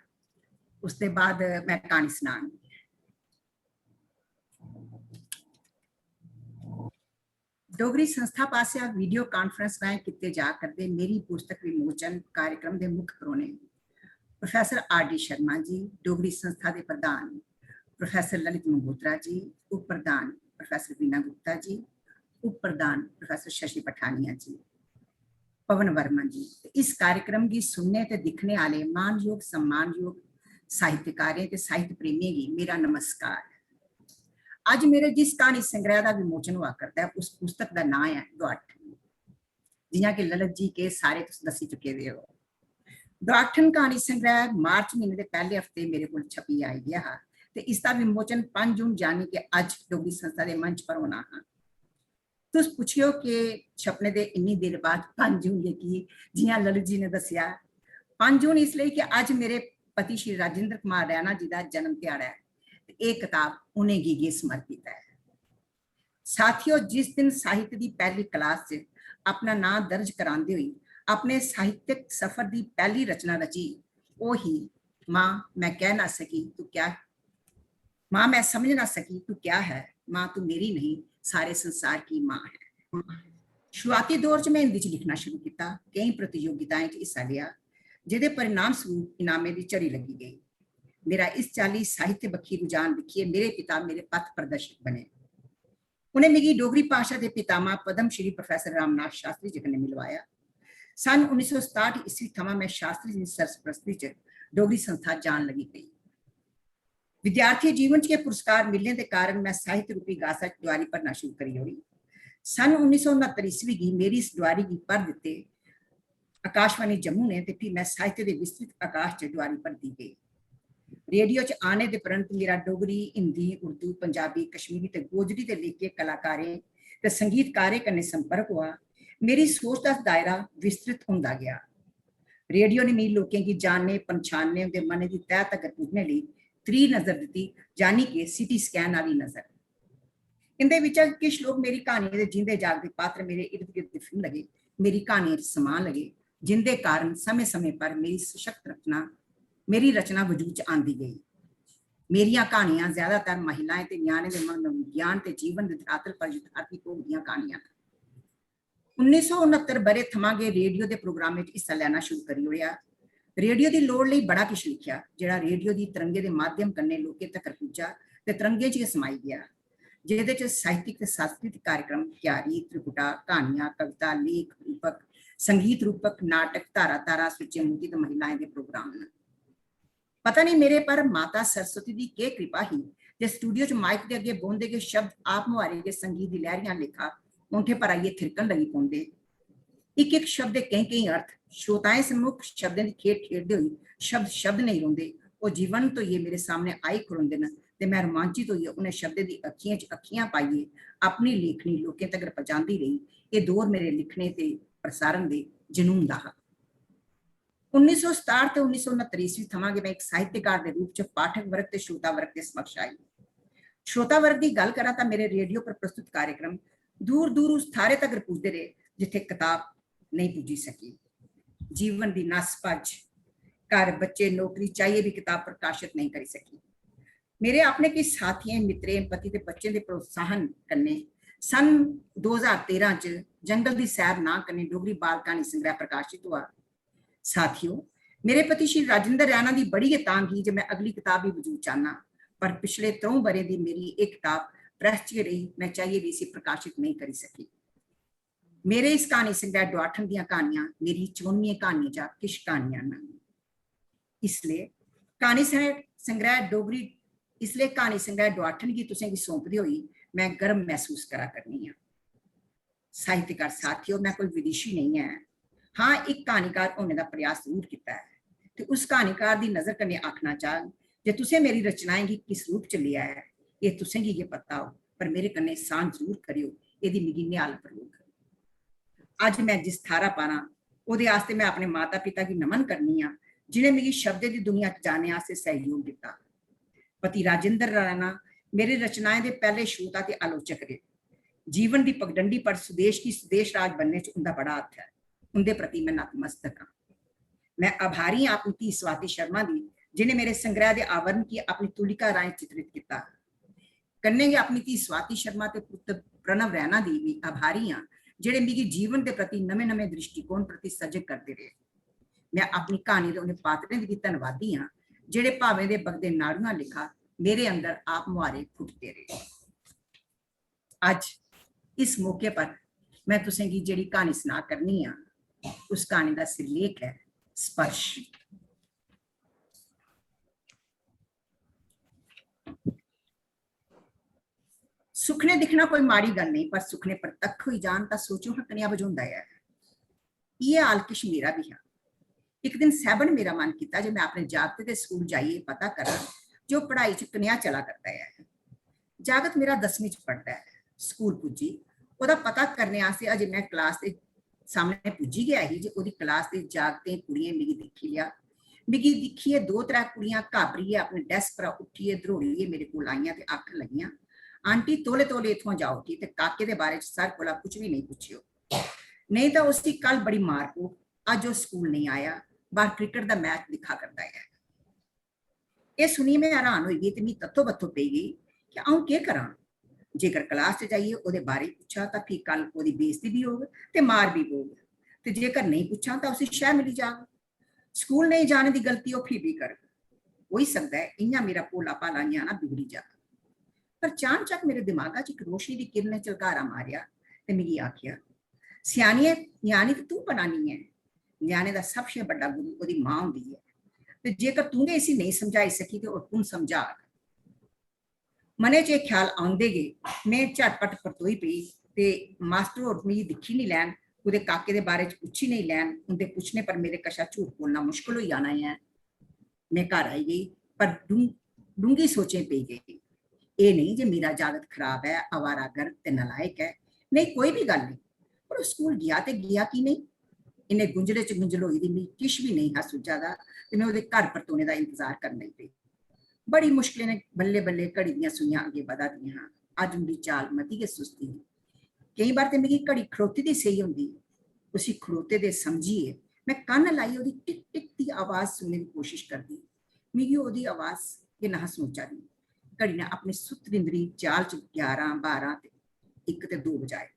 D: उसके बाद मैं कहानी सुनानी। डोगरी संस्था पासिया वीडियो कॉन्फ्रेंस राहें किए जा करते मेरी पुस्तक विमोचन कार्यक्रम के मुख्य परौने प्रोफैसर R.D. शर्मा जी, डोगरी संस्था के प्रधान प्रोफैसर ललित मंगोत्रा जी, उप प्रधान प्रोफैसर वीना गुप्ता जी, उप प्रधान प्रोफैसर शशि पठानिया जी, पवन वर्मा जी। इस कार्यक्रम की सुनने ते दिखने वाले मानयोग सम्मानयोग ਸਾਹਿਤਕਾਰਾਂ ਤੇ ਸਾਹਿਤ ਪ੍ਰੇਮੀਆਂ गी मेरा नमस्कार। ਅੱਜ ਮੇਰੇ ਜਿਸ ਕਹਾਣੀ ਸੰਗ੍ਰਹਿ ਦਾ ਵਿਮੋਚਨ ਹੋਇਆ ਕਰਦਾ ਹੈ ਉਸ ਪੁਸਤਕ ਦਾ ਨਾਮ ਹੈ ਦੁਆਠਨ, ਜਿਵੇਂ ਕਿ ਲਲਿਤ ਜੀ ਕੇ ਸਾਰੇ ਤੁਸੀਂ ਦੱਸੀ ਚੁੱਕੇ ਹੋ। ਦੁਆਠਨ ਕਹਾਣੀ ਸੰਗ੍ਰਹਿ ਮਾਰਚ ਮਹੀਨੇ ਦੇ ਪਹਿਲੇ ਹਫਤੇ ਮੇਰੇ ਕੋਲ ਛਪੀ ਆਈ ਗਿਆ ਹੈ ਤੇ ਇਸ ਦਾ ਵਿਮੋਚਨ 5 ਜੂਨ ਯਾਨੀ ਕਿ ਅੱਜ ਡੋਗਰੀ ਸੰਸਥਾ ਦੇ ਮੰਚ ਪਰ ਹੋਣਾ ਹੈ। ਤੁਸੀਂ ਪੁੱਛਿਓ ਕਿ ਛਪਨੇ ਦੇ ਇੰਨੀ ਦੇਰ ਬਾਅਦ 5 ਜੂਨ ਇਹ ਕੀ, ਜਿਵੇਂ ਲਲਿਤ ਜੀ ਨੇ ਦੱਸਿਆ 5 ਜੂਨ ਇਸ ਲਈ ਕਿ ਅੱਜ ਮੇਰੇ ਪਤੀ ਸ਼੍ਰੀ ਰਾਜਿੰਦਰ ਕੁਮਾਰ ਰੈਣਾ ਜੀ ਦਾ ਜਨਮ ਦਿਹਾੜਾ ਹੈ ਤੇ ਇਹ ਕਿਤਾਬ उन्हें गी समर्पित है। साथियों, जिस दिन साहित्य की पहली क्लास च अपना नाम दर्ज करांदे हुई अपने साहित्यिक सफर की पहली रचना रची, वो ही माँ मैं कह ना सकी तू क्या, माँ मैं समझ ना सकी तू क्या है, माँ तू मेरी नहीं सारे संसार की माँ है। शुरुआती दौर च मैं हिंदी च लिखना शुरू किया, कई प्रतियोगिताएं च हिस्सा लिया जिहदे परिणाम स्वरूप इनामे की झड़ी लगी गई। मेरा इस चाली साहित्य बखी रुझान दिखिए मेरे पिता मेरे पथ प्रदर्शक बने। उन्हें मिगी डोगरी भाषा के पितामह पद्म श्री प्रोफैसर रामनाथ शास्त्री जी ने मिलवाया। सन 1967 ईस्वी थमा मैं शास्त्री जी सरप्रस्ती च डोगरी संस्था जान लगी गई। विद्यार्थी जीवन के पुरस्कार मिलने के कारण मैं साहित्य रूपी गासा द्वारी भरना शुरू करी होई। सन 1969 ईस्वी की मेरी इस द्वारी की भर दिते आकाशवाणी जम्मू ने ते फिर मैं साहित्य के विस्तृत आकाश च द्वारी भर दी गई। रेडियो च आने के परंत मेरा डोगरी, हिंदी, उर्दू, पंजाबी, कश्मीरी ते गोजरी के लेखे कलाकारें ते संगीतकारें कन्नै संपर्क हुआ। मेरी सोच का दायरा विस्तृत होंदा गया। रेडियो ने मेरे लोगों की जानने पहचानने उनके मन की तह तक पुजने लिए त्री नजर दी, यानी कि सिटी स्कैन वाली नजर। इनके विच किछ लोग मेरी कहानी के जींदे जागदे पात्र मेरे इर्द गिर्द फिरन लगे, मेरी कहानी समा लगे, जिनके कारण समय समय पर मेरी सशक्त रचना मेरी रचना वजूद च आंदी गई। मेरिया कहानियां ज्यादातर महिलाएं ते न्याणे दे मनोविज्ञान ते जीवन दे धरातल पर यथार्थी भोगदियां कहानियां। 1969 बरे थमां गए रेडियो के प्रोग्राम में हिस्सा लेना शुरू करी ओड़िया। रेडियो की लोड़ लई बड़ा किश लिखिया जिहड़ा रेडियो की तरंगे के माध्यम कन्नै लोकें तक पुज्जा ते तरंगे च समाई गया, जिहदे च साहित्यिक ते सांस्कृतिक कार्यक्रम, क्यारी, त्रिकुटा, कहानियां, कविता, लेख रूपक, संगीत रूपक, नाटक, धारा धारा, सुचे मोती ते महिलाएं के प्रोग्राम ने। पता नहीं मेरे पर माता सरस्वती की के कृपा ही जे स्टूडियो च माइक के अगे बोलते गए शब्द आप मुहारे के संगीत की लहरियां लेखा औंठे पर आइए थिरकन लगी पौंदे। एक एक शब्द कई कई अर्थ श्रोताएं सम्मुख शब्दों की खेड खेडते हुए शब्द शब्द नहीं रोंदे, वो जीवन तो ये मेरे सामने आई खड़ोंदे न ते मैं रोमांचित होइए उन्हें शब्द की अखियां च अखियां पाइए अपनी लेखनी लोकें तक पहुंचाती रही। ये दौर मेरे लिखने ते प्रसारण दे जनून दा। 1967 ਤੇ 1969 ਈਸਵੀ ਥਮਾਂ ਮੈਂ ਇੱਕ ਸਾਹਿਤਕਾਰ ਦੇ ਰੂਪ ਚ ਪਾਠਕ ਵਰਗ ਤੇ ਸ਼ਰੋਤਾ ਵਰਗ ਦੇ ਸਮਕਸ਼ ਆਈ। ਸ਼ਰੋਤਾ ਵਰਗ ਦੀ ਗੱਲ ਕਰਾਂ ਤਾਂ ਮੇਰੇ ਰੇਡੀਓ ਪਰ ਪ੍ਰਸਤੁਤ ਕਾਰਜਕ੍ਰਮ ਦੂਰ ਦੂਰ ਉਸ ਥਾਰੇ ਤੱਕ ਪੁੱਜਦੇ ਰਹੇ ਜਿੱਥੇ ਕਿਤਾਬ ਨਹੀਂ ਪੁੱਜੀ ਸਕੀ। ਜੀਵਨ ਦੀ ਨਸ ਭੱਜ, ਘਰ ਬੱਚੇ ਨੌਕਰੀ ਚਾਹੀਏ ਵੀ ਕਿਤਾਬ ਪ੍ਰਕਾਸ਼ਿਤ ਨਹੀਂ ਕਰੀ ਸਕੀ। ਮੇਰੇ ਆਪਣੇ ਕਈ ਸਾਥੀਆਂ ਮਿੱਤਰੇ ਪਤੀ ਤੇ ਬੱਚੇ ਦੇ ਪ੍ਰੋਤਸਾਹਨ ਕਰਨੇ सन 2013 ਚ ਜੰਗਲ ਦੀ ਸੈਰ ਨਾ ਕਰਨੀ ਡੋਗਰੀ ਬਾਲ ਕਹਾਣੀ ਸੰਗ੍ਰਹਿ ਪ੍ਰਕਾਸ਼ਿਤ हुआ। साथियों, मेरे पति श्री राजिंदर रैना की बड़ी ये तांग ही जो मैं अगली किताब भी वजूद चाहना, पर पिछले 3 बरे की मेरी एक किताब प्रेस च रही, मैं चाहिए भी इसे प्रकाशित नहीं करी सकी। मेरे इस कहानी संग्रह दुआठन दी कहानियां मेरी 54वीं कहानी जा किश कहानियां न, इसलिए कहानी संग्रह डोगरी, इसलिए कहानी संग्रह दुआठन की तुसें की सौंपदी हुई मैं गर्व महसूस करा करनी है। साहित्यकार साथियों, मैं कोई विदेशी नहीं है, हाँ एक कहानीकार होने का प्रयास जरूर किया है तो उस कहानीकार की नजर कन्नै आखना चाह जे तुसें मेरी रचनाएं की किस रूप च लिया है ये तुसें गी ये पता हो, पर मेरे कन्नै सांझ जरूर करियो, एदी मिगी निहाल प्रयोग। अज मैं जिस थारा पाना ओहदे आस्ते मैं अपने माता पिता की नमन करनी आ जिन्हें मिगी शब्द की दुनिया जाने आस्ते सहयोग दिता। पति राजिंदर रैना मेरी रचनाएं के पहले श्रोता ते आलोचक रहे। जीवन की पगडंडी पर स्वदेश की स्वदेश राज बनने च उनका बड़ा हथ है, उनके प्रति मैं नतमस्तक हाँ। मैं आभारी हाँ अपनी धी स्वाति शर्मा दी जिन्हें मेरे संग्रह के आवरण की अपनी तुलिका राय चित्रित किया। कन्ने अपनी धी स्वाति शर्मा ते पुत्र प्रणव रैना दी भी आभारी हाँ जिहड़े मेरे जीवन के प्रति नवे नवे दृष्टिकोण प्रति सजग करते रहे। मैं अपनी कहानी के उन्हें पात्रें की धन्नवादी हाँ जिहड़े भावें दे बगदे नाड़ूआं लिखा मेरे अंदर आप मुहारे फुटते रहे। अज इस मौके पर मैं तुसें गी जिहड़ी कहानी सुना करनी हाँ उस कहानी का सिरलेख है स्पर्श। ਸੁਖਨੇ ਦਿਖਣਾ ਕੋਈ ਮਾੜੀ ਗੱਲ ਨਹੀਂ, ਪਰ ਸੁਖਨੇ ਪ੍ਰਤੱਖ ਹੋਈ ਜਾਣ ਤਾਂ ਸੋਚੋ ਹੱਕਣੀਆਂ ਵਜਾਉਂਦਾ ਹੈ। ਇਹ ਹਾਲ ਕਿਸ਼ ਮੇਰਾ ਵੀ ਹੈ। ਇੱਕ ਦਿਨ ਸਹਿਬਨ ਮੇਰਾ ਮਨ ਕੀਤਾ ਜੇ ਮੈਂ ਆਪਣੇ ਜਾਗਤੇ ਦੇ ਸਕੂਲ ਜਾਈਏ ਪਤਾ ਕਰਾਂ ਜੋ ਪੜ੍ਹਾਈ ਚ ਕਨਿਆ ਚਲਾ ਕਰਦਾ ਹੈ। ਜਾਗਤ ਮੇਰਾ 10ਵੀਂ ਚ ਪੜ੍ਹਦਾ ਹੈ। ਸਕੂਲ ਪੁੱਜੀ, ਉਹਦਾ ਪਤਾ ਕਰਨੇ ਆਸਤੇ ਅਜੇ ਮੈਂ ਕਲਾਸ ਦੇ ਸਾਹਮਣੇ ਪੁੱਜੀ ਗਿਆ ਹੀ ਜੇ ਉਹਦੀ ਕਲਾਸ ਦੇ ਜਾਗਤੇ ਕੁੜੀਆਂ ਮਿਗੀ ਦੇਖੀ ਲਿਆ। ਮਿਗੀ ਦਿਖੀਏ 2-3 ਕੁੜੀਆਂ ਘਾਬਰੀਏ ਆਪਣੇ ਡੈਸਕ ਪਰ ਉੱਠੀਏ ਧਰੋੜੀਏ ਮੇਰੇ ਕੋਲ ਆਈਆਂ ਤੇ ਆਖਣ ਲੱਗੀਆਂ, ਆਂਟੀ ਤੋਲੇ ਤੋਲੇ ਇਥੋਂ ਜਾਓ ਜੀ ਤੇ ਕਾਕੇ ਦੇ ਬਾਰੇ ਚ ਸਰ ਕੋਲ ਕੁਝ ਵੀ ਨਹੀਂ ਪੁੱਛਿਓ, ਨਹੀਂ ਤਾਂ ਉਸਦੀ ਕੱਲ ਬੜੀ ਮਾਰ ਪਊ। ਅੱਜ ਉਹ ਸਕੂਲ ਨਹੀਂ ਆਇਆ, ਬਾਹਰ ਕ੍ਰਿਕਟ ਦਾ ਮੈਚ ਦਿਖਾ ਕਰਦਾ ਹੈ। ਇਹ ਸੁਣੀ ਮੈਂ ਹੈਰਾਨ ਹੋਈ ਗਈ ਤੇ ਮੈਂ ਤੱਥੋਂ ਬੱਥੋਂ ਪਈ ਗਈ ਕਿ ਆਉਂ ਕੀ ਕਰਾਂ। ਜੇਕਰ ਕਲਾਸ 'ਚ ਜਾਈਏ ਉਹਦੇ ਬਾਰੇ ਪੁੱਛਾਂ ਤਾਂ ਫਿਰ ਕੱਲ ਉਹਦੀ ਬੇਇੱਜ਼ਤੀ ਵੀ ਹੋਵੇ ਤੇ ਮਾਰ ਵੀ ਪਊਗੀ, ਤੇ ਜੇਕਰ ਨਹੀਂ ਪੁੱਛਾਂ ਤਾਂ ਉਸੇ ਸ਼ਹਿ ਮਿਲੀ ਜਾਵੇ। ਸਕੂਲ ਨਹੀਂ ਜਾਣੇ ਦੀ ਗਲਤੀ ਉਹ ਫਿਰ ਵੀ ਕਰ ਹੋ ਹੀ ਸਕਦਾ ਹੈ। ਇੰਨਾ ਮੇਰਾ ਭੋਲਾ ਭਾਲਾ ਨਿਆਣਾ ਬਿਗੜੀ ਜਾ। ਪਰ ਚਾਣਚੱਕ ਮੇਰੇ ਦਿਮਾਗਾ 'ਚ ਇੱਕ ਰੋਸ਼ਨੀ ਦੀ ਕਿਰਨ ਨੇ ਝਲਕਾਰਾ ਮਾਰਿਆ ਤੇ ਮੈਨੂੰ ਆਖਿਆ, ਸਿਆਣੀਏ ਨਿਆਣੀ ਤੇ ਤੂੰ ਬਣਾਣੀ ਹੈ। ਨਿਆਣੇ ਦਾ ਸਭ ਤੋਂ ਵੱਡਾ ਗੁਰੂ ਉਹਦੀ ਮਾਂ ਹੁੰਦੀ ਹੈ, ਤੇ ਜੇਕਰ ਤੂੰ ਇਸੇ ਨਹੀਂ ਸਮਝਾਈ ਸਕੀ ਤੇ ਉਹ ਤੂੰ ਸਮਝਾ। ਮਨੇ 'ਚ ਇਹ ਖਿਆਲ ਆਉਂਦੇ ਗਏ। ਮੈਂ ਝਟਪਟ ਪਰਤੋਈ ਪਈ ਤੇ ਮਾਸਟਰ ਹੋਰ ਮੇਰੀ ਦਿਖੀ ਨਹੀਂ ਲੈਣ, ਉਹਦੇ ਕਾਕੇ ਦੇ ਬਾਰੇ 'ਚ ਪੁੱਛੀ ਨਹੀਂ ਲੈਣ। ਉਹਦੇ ਪੁੱਛਣੇ ਪਰ ਮੇਰੇ ਕਸ਼ਾ ਝੂਠ ਬੋਲਣਾ ਮੁਸ਼ਕਿਲ ਹੋ ਜਾਣਾ ਹੈ। ਮੈਂ ਘਰ ਆਈ ਗਈ ਪਰ ਡੂੰਗੀ ਸੋਚੇ ਪਈ ਗਈ। ਇਹ ਨਹੀਂ ਜੇ ਮੇਰਾ ਜਾਗਤ ਖਰਾਬ ਹੈ, ਅਵਾਰਾਗਰਦ ਤੇ ਨਲਾਇਕ ਹੈ, ਨਹੀਂ ਕੋਈ ਵੀ ਗੱਲ ਨਹੀਂ, ਪਰ ਉਹ ਸਕੂਲ ਗਿਆ ਤੇ ਗਿਆ ਕੀ ਨਹੀਂ। ਇਹਨੇ ਗੁੰਝਲੇ 'ਚ ਗੁੰਝਲ ਹੋਈ ਦੀ ਮੈਨੂੰ ਕਿਸ਼ ਵੀ ਨਹੀਂ ਸੁਝਾ ਦਾ ਤੇ ਮੈਂ ਉਹਦੇ ਘਰ ਪਰਤੋਣੇ ਦਾ ਇੰਤਜ਼ਾਰ ਕਰਨ ਲਈ ਪਈ। ਬੜੀ ਮੁਸ਼ਕਿਲ ਨੇ ਬੱਲੇ ਬੱਲੇ ਘੜੀ ਦੀਆਂ ਸੂਈਆਂ ਅੱਗੇ ਵਧਾ ਦੀਆਂ ਹਾਂ। ਅੱਜ ਮੇਰੀ ਚਾਲ ਮਤੀ ਕੇ ਸੁਸਤੀ। ਕਈ ਵਾਰ ਤੇ ਮੇਰੀ ਘੜੀ ਖੜੋਤੀ ਦੀ ਸਹੀ ਹੁੰਦੀ, ਉਸੇ ਖੜੋਤੇ ਦੇ ਸਮਝੀਏ। ਮੈਂ ਕੰਨ ਲਾਈ ਉਹਦੀ ਟਿਕ ਟਿਕ ਦੀ ਆਵਾਜ਼ ਸੁਣਨ ਦੀ ਕੋਸ਼ਿਸ਼ ਕਰਦੀ। ਮੇਰੀ ਉਹਦੀ ਆਵਾਜ਼ ਇਹ ਨਾ ਸੋਚਾ ਦੀ। ਘੜੀ ਨੇ ਆਪਣੀ ਸੁਤਰਿੰਦਰੀ ਚਾਲ 'ਚ 11, 12 ਤੇ 1 ਤੇ 2 ਵਜਾਏ।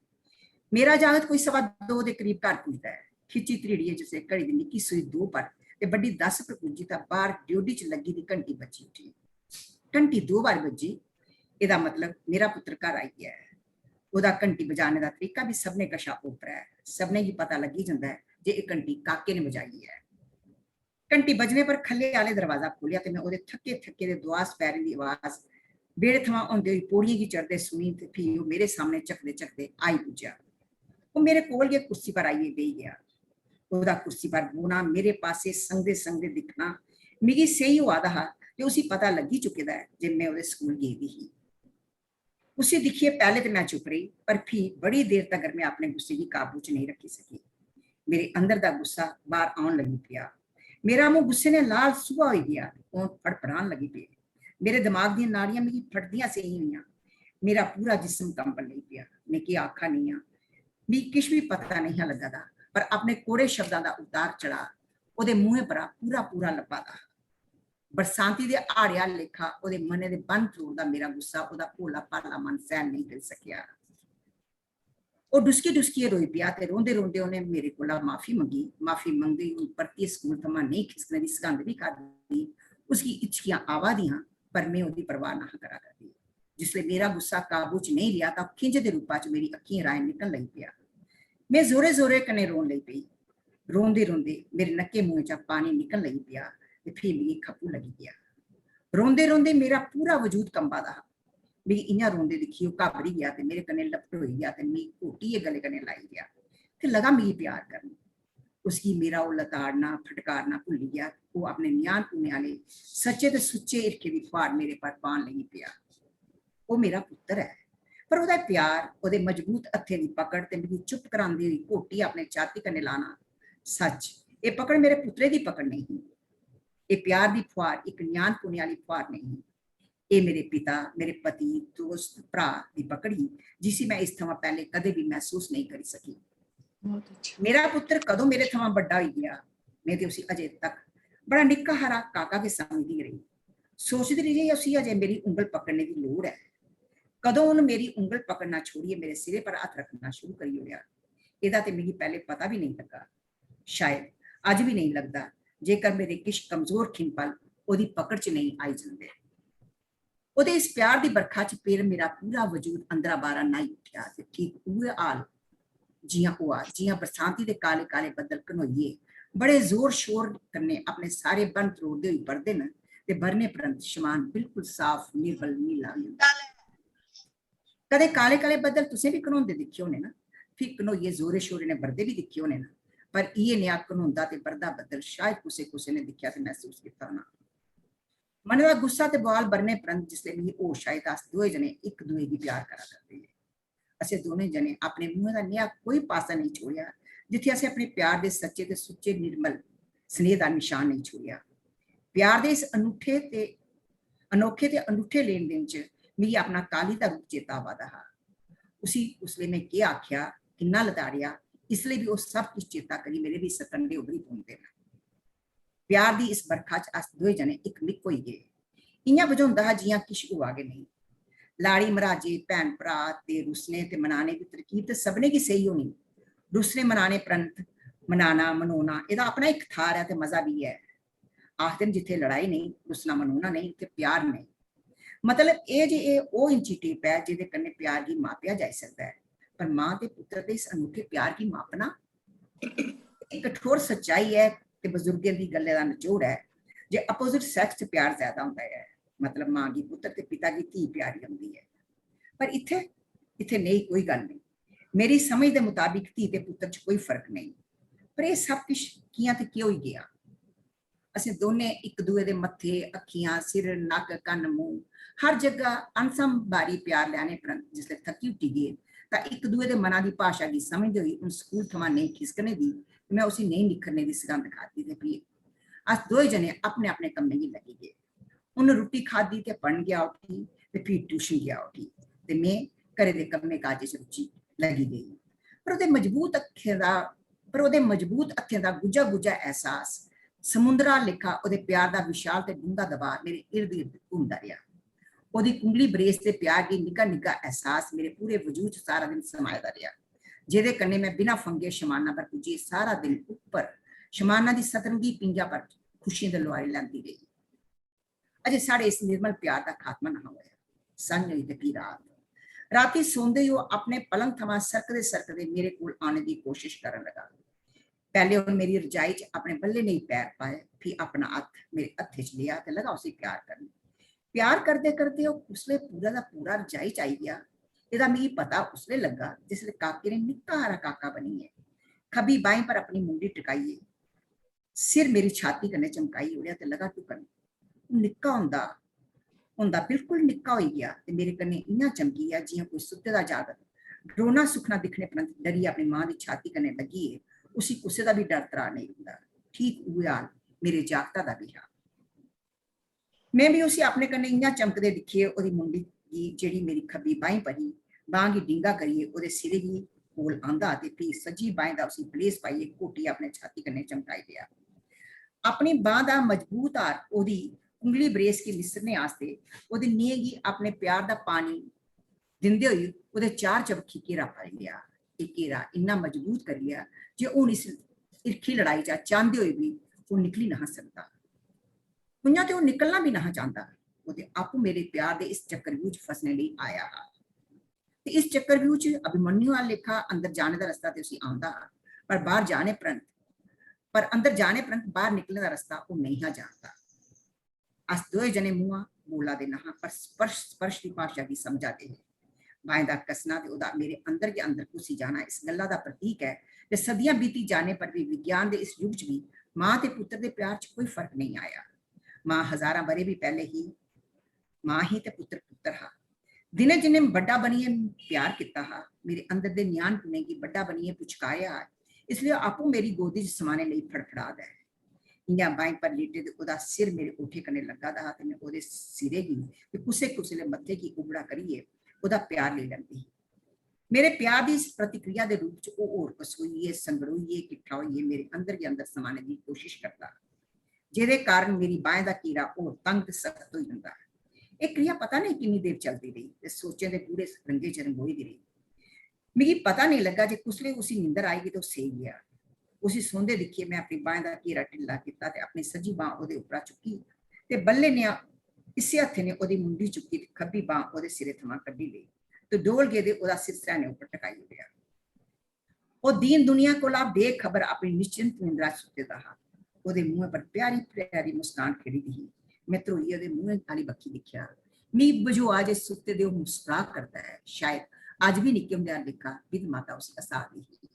D: ਮੇਰਾ ਜਾਗਤ ਕੋਈ 2:15 ਦੇ ਕਰੀਬ ਘਰ ਪੁੱਜਦਾ ਹੈ। ਖਿੱਚੀ ਤਰੀੜੀਏ ਜਿਸੇ ਘੜੀ ਦੀ ਨਿੱਕੀ ਸੂਈ 2 ਪਰ ਤੇ ਵੱਡੀ 10 ਪਰ ਪੁੱਜੀ ਤਾਂ ਬਾਹਰ ਡਿਊਟੀ 'ਚ ਲੱਗੀ ਦੀ ਘੰਟੀ ਵੱਜੀ ਉੱਠੀ। ਘੰਟੀ 2 ਵਾਰ ਵੱਜੀ, ਇਹਦਾ ਮਤਲਬ ਮੇਰਾ ਪੁੱਤਰ ਘਰ ਆਈ ਗਿਆ ਹੈ। ਉਹਦਾ ਘੰਟੀ ਵਜਾਣੇ ਦਾ ਤਰੀਕਾ ਵੀ ਸਭਨੇ ਕਸ਼ਾ ਉਪਰ ਹੈ। ਸਭਨੇ ਹੀ ਪਤਾ ਲੱਗੀ ਜਾਂਦਾ ਹੈ ਜੇ ਇਹ ਘੰਟੀ ਕਾਕੇ ਨੇ ਵਜਾਈ ਹੈ। ਘੰਟੀ ਵੱਜਣੇ ਪਰ ਖੱਲੇ ਵਾਲੇ ਦਰਵਾਜ਼ਾ ਖੋਲਿਆ ਤੇ ਮੈਂ ਉਹਦੇ ਥੱਕੇ ਥੱਕੇ ਦੇ ਦੁਆਸ ਪੈਰਾਂ ਦੀ ਆਵਾਜ਼ ਬੇੜੇ ਥਾਂ ਆਉਂਦੇ ਹੋਈ ਪੌੜੀਆਂ ਕੀ ਚੜ੍ਹਦੇ ਸੁਣੀ ਤੇ ਫਿਰ ਉਹ ਮੇਰੇ ਸਾਹਮਣੇ ਚੱਕਦੇ ਚੱਕਦੇ ਆਈ ਪੁੱਜਿਆ। ਉਹ ਮੇਰੇ ਕੋਲ ਇਹ ਕੁਰਸੀ ਪਰ ਆਈਏ ਬਹਿ ਗਿਆ। ਉਹਦਾ ਕੁਰਸੀ ਪਰ ਬੋਣਾ ਮੇਰੇ ਪਾਸੇ ਸੰਗਦੇ ਸੰਗਦੇ ਦਿਖਣਾ ਮਿਗੀ ਸਹੀ ਹੁਆ ਦਾ ਤੇ ਉਸੇ ਪਤਾ ਲੱਗੀ ਚੁੱਕਿਆ ਹੈ ਜੇ ਮੈਂ ਉਹਦੇ ਸਕੂਲ ਗਈ ਦੀ ਹੀ। उसे दिखिए पहले तो मैं चुप रही, पर फिर बड़ी देर तक मैं अपने गुस्से की काबू च नहीं रखी सकी। मेरे अंदर का गुस्सा बाहर आने लगी पिया। मेरा मुंह गुस्से ने लाल सुबह हो गया, फड़फड़ान लगी पी। मेरे दिमाग दी नाड़ियां मेरी फटदियां से ही हुई। मेरा पूरा जिस्म कंबन लगी पिया। मैं क्या आखा नहीं हाँ, मैं किश भी पता नहीं लगा था, पर अपने कोड़े शब्दों का उतार चढ़ा ਉਹਦੇ ਮੂੰਹ ਪਰ पूरा पूरा ਲੱਭਾ ਦਾ। बरसांती दे आड़िया लेखा ਉਹਦੇ ਮਨੇ ਦੇ ਬੰਨ ਤੋੜਦਾ ਮੇਰਾ ਗੁੱਸਾ ਉਹਦਾ ਭੋਲਾ ਭਾਲਾ ਮਨ ਸਹਿਣ ਨਹੀਂ ਕਰ ਸਕਿਆ। ਉਹ ਡੁਸਕੀ ਡੁਸਕੀ ਰੋਈ ਪਿਆ ਤੇ ਰੋਂਦੇ ਰੋਂਦੇ ਉਹਨੇ ਮੇਰੇ ਕੋਲ ਮਾਫੀ ਮੰਗੀ। ਮਾਫੀ ਮੰਗਦੀ ਉਹ ਪਰਤੀ ਸਕੂਲ ਤੋਂ ਨਹੀਂ ਖਿਸਕਣੇ ਦੀ ਸਗੰਧ ਵੀ ਕਰਦੀ। ਉਸकी इच्छियां आवा दियां पर मैं ਉਹਦੀ ਪਰਵਾਹ ਨਾ ਕਰਾ ਕਰਦੀ। जिसले मेरा गुस्सा काबू च नहीं लिया ਤਾਂ ਖਿੰਝ ਦੇ ਰੂਪਾਂ ਚ ਮੇਰੀ ਅੱਖੀਂ ਰਾਏ ਨਿਕਲ ਲਈ ਪਿਆ। मैं जोरे जोरे कने रोन लगी पई। रोंदे रोंदे मेरे नक्के मुंह च पानी निकल लगी पिया ते फिर मेरी खप्पू लगी गया। रोंदे रोंदे मेरा पूरा वजूद कंबा दा। मेरी इयां रोंदे दिखी वो घबरी गया ते मेरे कने लपट हो गया ते मी घोटी गले कने लाई गया ते लगा मेरी प्यार करने। उसकी मेरा वो लताड़ना फटकारना भुल गया। वो अपने न्यान पुने वाले सच्चे ते सुच्चे इरके दी फाड़ मेरे पर पान लगी पिया। वो मेरा पुत्र है, पर ਉਹਦਾ प्यार ਉਹਦੇ मजबूत हथे की पकड़ ते मेरी चुप करांदी हुई घोटी अपने छाती कने लाना। सच ये पकड़ मेरे पुत्रे की पकड़ नहीं, ये प्यार की फुहार एक न्यान पुने वाली फुहार नहीं। ये मेरे पिता मेरे पति दोस्त भरा की पकड़ ही जिसे मैं इस थमां पहले कदे भी महसूस नहीं कर सकी। मेरा पुत्र कदों मेरे थमां बड़ा हो गया। मैं तो उसी अजे तक बड़ा निक्का हारा काका के समझती रही। सोचती रही उसी अजे मेरी उंगल पकड़ने की लोड़ है। कदों उन्हें मेरी उंगल पकड़ना छोड़िए मेरे सिरे पर हाथ रखना शुरू करी होया। ਇਹਦਾ ਤੇ ਮੈਨੂੰ पहले पता भी नहीं लगा, शायद अज भी नहीं लगता जेकर मेरे किश कमजोर खिंपल ਉਹਦੀ पकड़ च नहीं आई जाते। ਉਹਦੇ इस प्यार की बरखा च फिर मेरा पूरा वजूद अंदरा बारा नहीं उठा ते ठीक उहे हाल जियां हुआ जियां बरसांती दे काले काले बदल घनोइए बड़े जोर शोर कन्ने अपने सारे बन तरोड़दे हुए बढ़दे न ते भरने परंत शमान बिल्कुल साफ निर्बल नीला कदे काले काले बदल तुसें भी घनोंदे दिखे होने ना, फिर घनोइये जोरे शोरे ने बरदे भी दिखे होने ना, पर ये नेहा घनोंदा ते बरदा बदल शायद कुसे कुसे ने दिखा ते महसूस किया होना। मन का गुस्सा ते बाल बरने परंत जिसले मिगी होश आई तां अस दोए जने एक दूए गी प्यार करा करदे हे। असें दोने जने अपने मूंह दा नेहा कोई पासा नहीं छोड़िया जिथे असें अपने प्यार दे सच्चे ते सुच्चे निर्मल स्नेह दा निशान नहीं छोड़िया। प्यार दे इस अनूठे ते अनूठे लेन देन च मिगी अपना काली दा रूप चेता आवा दा हा। उसी उसले मैं केह् आख्या, किन्ना लताड़िया, इसलिए भी वो सब कुछ चेता करी मेरे भी सकंडे उभरी पौंदे न। प्यार दी इस बरखा च अस दोए जने इक मिक होई गए। इयां बझोंदा हा जियां किश होआ गै नहीं। लाड़ी मराजे भैन भ्रा ते रुसने ते मनाने दी तरकीब ते सबने गी सही होनी। रुसने मनाने परंत मनाना मनोना एदा अपना एक थार है ते मजा भी है। आखदे न जिथे लड़ाई नहीं, रुसना मनोना नहीं, ते प्यार नहीं। मतलब ये जे ओ इंची टेप है जिहदे कन्नै प्यार गी मापिया जाई सकदा है। पर मां ते पुत्तर दे इस अनूठे प्यार गी मापना एक कठोर सच्चाई है ते बजुर्गें दी गल्लें दा निचोड़ है जे अपोजिट सैक्स च प्यार ज्यादा होंदा है। मतलब मां गी पुत्तर ते पिता गी धी प्यारी होंदी है। पर इत्थे इत्थे नहीं, कोई गल नहीं। मेरी समझ दे मुताबिक धी ते पुत्तर च कोई फर्क नहीं। पर ये सब किश कियां ते क्यों होई गया। असें दोने एक दूए दे मत्थे, अखियां, सिर, नक, कन्न, मूंह हर जगह अनसंभारी प्यार लैने परंत जिसले थकी उठी गए तां एक दूए दे मना दी भाशा गी समझदे होई उन स्कूल थमां नहीं खिसकने दी मैं उसी नहीं निखरने दी सगंध खादी ते फ्ही अस दोए जने अपने अपने कम्में गी लगी गए। उन रुट्टी खादी ते पढ़न गया उठी ते फ्ही ट्यूशन गया उठी ते मैं घरे दे कम्में काजे च रुचि लगी गई। पर ओहदे मजबूत हत्थें दा गुज्जा गुज्जा एहसास समुंदरा लेखा ओहदे प्यार दा विशाल ते डूंगा दबाव मेरे इर्द गिर्द घूमदा रेहा। ओहदी कुंगली बरेस ते प्यार गी निक्का निक्का एहसास मेरे पूरे वजूद च सारा दिन समायदा रेहा, जेहदे कन्नै मैं बिना फंगे शमाना पर पुज्जी सारा दिन उप्पर शमाना दी सतरंगी पिंजा पर खुशियां दे लुआरी लैंदी रही। अजे साढ़े इस निर्मल प्यार दा खात्मा ना होया। संझ होई ते फ्ही राती सोंदे ही ओह अपने पलंग थमां सरकदे मेरे कोल आने दी कोशिश करन लगा। पहले उन्हें मेरी रजाई च अपने बल्ले नहीं पैर पाए, फिर अपना हत्थ मेरे हत्थे च लिया ते लगा उसी प्यार करने। प्यार करते करते उसले पूरा दा पूरा रजाई च आई गया। एदा मिगी पता उसले लगा जिसले काके ने निक्का हारा काका बनिए खब्बी बाहीं पर अपनी मुंडी टिकाइए सिर मेरी छाती कन्नै चमकाई ओड़ेआ ते लगा टुकन। निक्का होंदा बिल्कुल निक्का होई गया ते मेरे कन्नै इयां चमकी गया जियां कोई सुत्ते दा जागत डरोना सुखना दिखने परंत डरियै अपनी मां दी छाती कन्नै लगिए उसी कुसै दा भी डर त्राह नहीं होंदा। ठीक उ'ऐ हाल मेरे जागता दा भी हा। मैं भी उसी अपने कन्नै इयां चमकदे दिखिए ओहदी मुंडी गी जेहड़ी मेरी खब्बी बाहीं पर ही बांह गी डिंगा करिए ओहदे सिरे गी कोल आंदा ते फ्ही सज्जी बाहीं दा उसी बलेस पाइए घोटियै अपने छाती कन्नै चमकाई दिया। अपनी बांह दा मजबूत हार ओहदी उंगली बरेस गी लिसरने आस्ते ओहदी नींह गी अपने प्यार दा पानी दिंदे होई ओहदे चार चबक्खी घेरा पाई लिया। एह घेरा इन्ना मजबूत करी लिया जे हुण इस इरखी लड़ाई चा चाहते हुए भी वो निकली ना सकता। उइयां ते वो निकलना भी ना चाहता। वो ते आपू मेरे प्यार दे इस चक्रव्यूह च फसने लिए आया हा ते इस चक्रव्यूह च अभिमन्यु आह्ला लेखा अंदर जाने दा रस्ता ते उसी आंदा हा, पर अंदर जाने परंत बाहर निकलने दा रस्ता वो नहीं हा जानता। अस दोए जने मुंहा बोला दे ना पर स्पर्श की भाषा की समझा दे। बाएं दा कसना ते ओहदा मेरे अंदर के अंदर घुसी जाना इस गल्ला दा प्रतीक है कि सदियां बीती जाने पर भी विज्ञान दे इस युग च भी मां ते पुत्र दे प्यार च कोई फर्क नहीं आया। मां हजारां बरे भी पहले ही मां ही ते पुत्र हा। दिने जिन्ने बड्डा बनिए प्यार किता हा, मेरे अंदर दे न्यान पुने गी बड्डा बनिए पुचकाया हा, इसलिए आपू मेरी गोदी च समाने लिए फड़फड़ा है। इयां बाहीं पर लेटे ते ओहदा सिर मेरे ओठे कन्नै लगा दा हा ते मैं ओहदे सिरे गी ते कुसले मत्थे गी उबड़ा करिए ओहदा प्यार ले लैंदी। मेरे प्यार की इस प्रतिक्रिया के रूप च होर कसोइए संगड़ोइए किट्ठा होइए मेरे अंदर के अंदर समाने की कोशिश करता, जिहदे कारण मेरी बाहें का कीड़ा होर तंग ते सख्त हो जाता। एक क्रिया पता नहीं कितनी देर चलती रही ते सोचे दे पूरे रंगे च रंगोई दी रही। मिगी पता नहीं लगा जे कुसले उसी नींदर आई तो सेई गया। उसी सोंदे दिखिए मैं अपनी बाहें का घेरा ढिल्ला किया ते अपनी सज्जी बांह ओहदे उपरा चुकी ते बल्ले ने इसे हत्थे ने ओहदी मुंडी चुकी ते खब्बी बांह ओहदे सिरे थमां कड्ढी लई ते डोल गेदे ओहदा सिर सराहने उपर टकाई ओड़ेआ। ओह दीन दुनिया कोला बेखबर अपनी निश्चिंत निंद्रा सुते दा हा। ओहदे मुंह पर प्यारी प्यारी मुस्कान खिड़ी दी ही। मैं ध्रोइयै ओहदे मुंह आली बक्खी दिखिया। मीं बजो आज इस सुते दे मुस्कुरा करता है, शायद आज भी निक्के होंदे लिखा विध माता उसी हसा दी।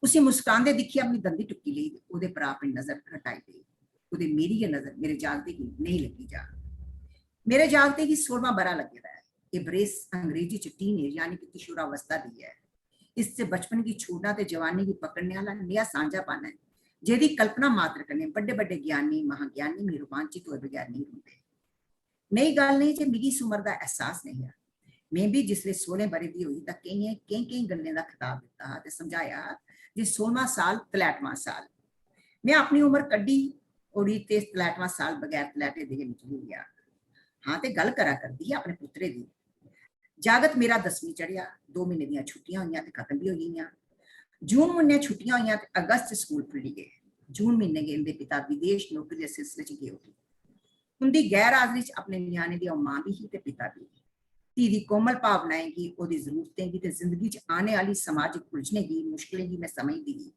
D: उसी मुस्कुरांदे दिखी अपनी दंदी टुकी ली, ओदे पर अपनी नजर हटाई दी। ओदे मेरी ये नजर मेरे जागते की नहीं लगी जा। मेरे जागते की 16वां बरा लगे है। ये ब्रेस अंग्रेजी च टीनेज यानी कि किशोरावस्था दी है। इससे बचपन की छूटना ते जवानी की पकड़ने वाला नया सांझापन है, जेदी कल्पना मात्र करने बड़े बड़े ज्ञानी महाज्ञानी में रोमांचित हुए बगैर नहीं होंगे। नई गल नहीं जे मिगी इस उम्र का एहसास नहीं है। मैं भी जिसले 16 बरे दी हुई तां कई गल्लें दा खिताब दिता ते समझाया जे 16वां साल 63वां साल मैं अपनी उम्र कड्डी ओड़ी ते 63वां साल बगैर तलैटे दे निकली गया। हाँ ते गल करा करदी है अपने पुत्रे दी। जागत मेरा 10वीं चढ़िया, 2 महीने दी छुट्टियां हुई ते खत्म भी हो गई। जून महीने छुट्टियां हुई ते अगस्त स्कूल खुली गए। जून महीने गए इनके पिता विदेश नौकरी के सिलसिले च गए। उनकी गैर हाजरी च अपने न्याणे दी मां भी ही ते पिता भी। धी दी कोमल भावनाएं की, ओदी जरूरतें की ते जिंदगी च आने वाली समाजिक उलझने की मुश्किलें की मैं समझदी ही।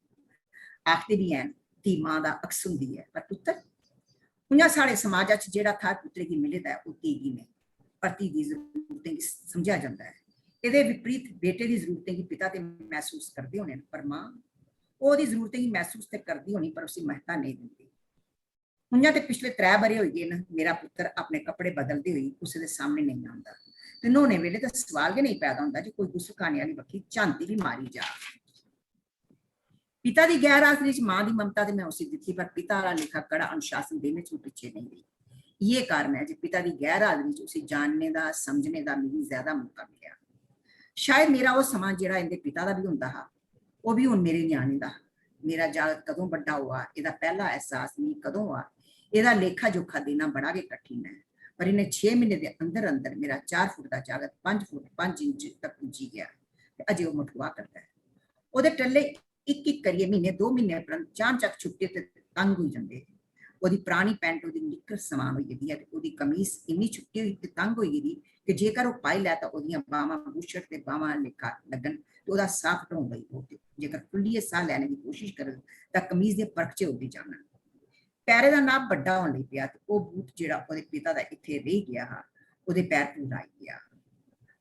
D: आखदे भी हैं धी मां दा अक्स हुंदी है, पर पुत्तर उन्हें साढ़े समाज च जेड़ा था पुत्रे की मिलदा है वो धी की नहीं, पर धी दी जरूरतें की समझा जाता है। ਇਹਦੇ विपरीत बेटे की जरूरतें की पिता ते महसूस करते होने, पर मां ओदी जरूरतें की महसूस ते करदी होनी पर उसी महत्ता नहीं देती। उन्हें ते पिछले 3 बरे हो गए न मेरा पुत्र अपने कपड़े बदलते हुए उसी दे सामने नहीं आता ते नहाने वेले तो सवाल गै नहीं पैदा होंदा जो कोई गुस्सा खाने वाली बक्खी झांती भी मारी जा। पिता की गैर हाजरी च मां की ममता ते मैं उसे दी, पर पिता वाला लेखा कड़ा अनुशासन देने च पीछे नहीं रही। ये कारण है जो पिता की गैर हाजरी च उसे जानने का समझने का मिली ज्यादा मौका मिला। शायद मेरा वो समा जिहड़ा इनके पिता का भी होंदा हा वो भी हुण मेरे न्याणे दा। मेरा जागत कदों बड़ा हुआ इहदा पहला एहसास नहीं कदों हुआ, इहदा लेखा जोखा देना बड़ा गै कठिन है। पर इन्हें 6 महीने के अंदर अंदर मेरा 4 फुट का जागत 5 फुट 5 इंच तक पुजी गया। अजे वो मठुआ करता है। ਉਹਦੇ टल्ले एक एक करिए महीने 2 महीने परंत चांचक छुट्टी ते तंग हो जाते। ਉਹਦੀ पुरानी पैंट ਉਹਦੀ निक्कर समान हो गई है, ਉਹਦੀ कमीज इन्नी छुट्टी हुई ते तंग हो गई कि जेकर वो पाई लै तो ਉਹਦੀਆਂ ਬਾਹਾਂ ਬੂਸ਼ਟ ਤੇ ਬਾਹਾਂ ਲਿਖਾ ਲੱਗਣ ਤੇ ਉਹਦਾ ਸਾਹ ਘਟਾਉਣ ਲਈ ਹੋਵੇ। जेकर खुलीए साह लैने की कोशिश करे तो कमीज के परखचे होते जाने। पैरे का नाप बड़ा होने पिया ते वो बूट जिहड़ा ਉਹਦੇ पिता का इत्थे रह गया हा ਉਹਦੇ पैर पूरा आई गया।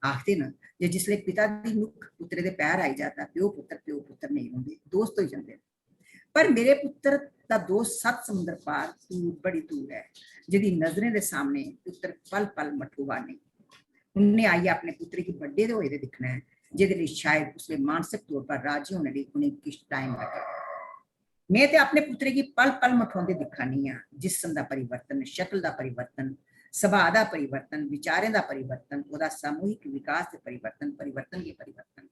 D: आखते न जे जिसले पिता की नुख पुत्रे दे पैर आई जाता प्यो पुत्र नहीं होंगे, दोस्त हो जाते। पर मेरे पुत्र का दोस्त 7 समुद्र पार दूर बड़ी दूर है, जिहदी नजरें दे सामने पुत्र पल पल मठुआ नहीं। उन्हें आइए अपने पुत्र की बड़े होए दे दिखना है, जिहदे शायद उसके मानसिक तौर पर राजी होने लिए उन्हें कुछ टाइम लगे। मैं ते अपने पुत्र की पल पल मठौंदे दिखानी हाँ। जिस्म का परिवर्तन, शक्ल का परिवर्तन, सुभाव का परिवर्तन, विचारें का परिवर्तन, ओदा सामूहिक विकास के परिवर्तन के परिवर्तन।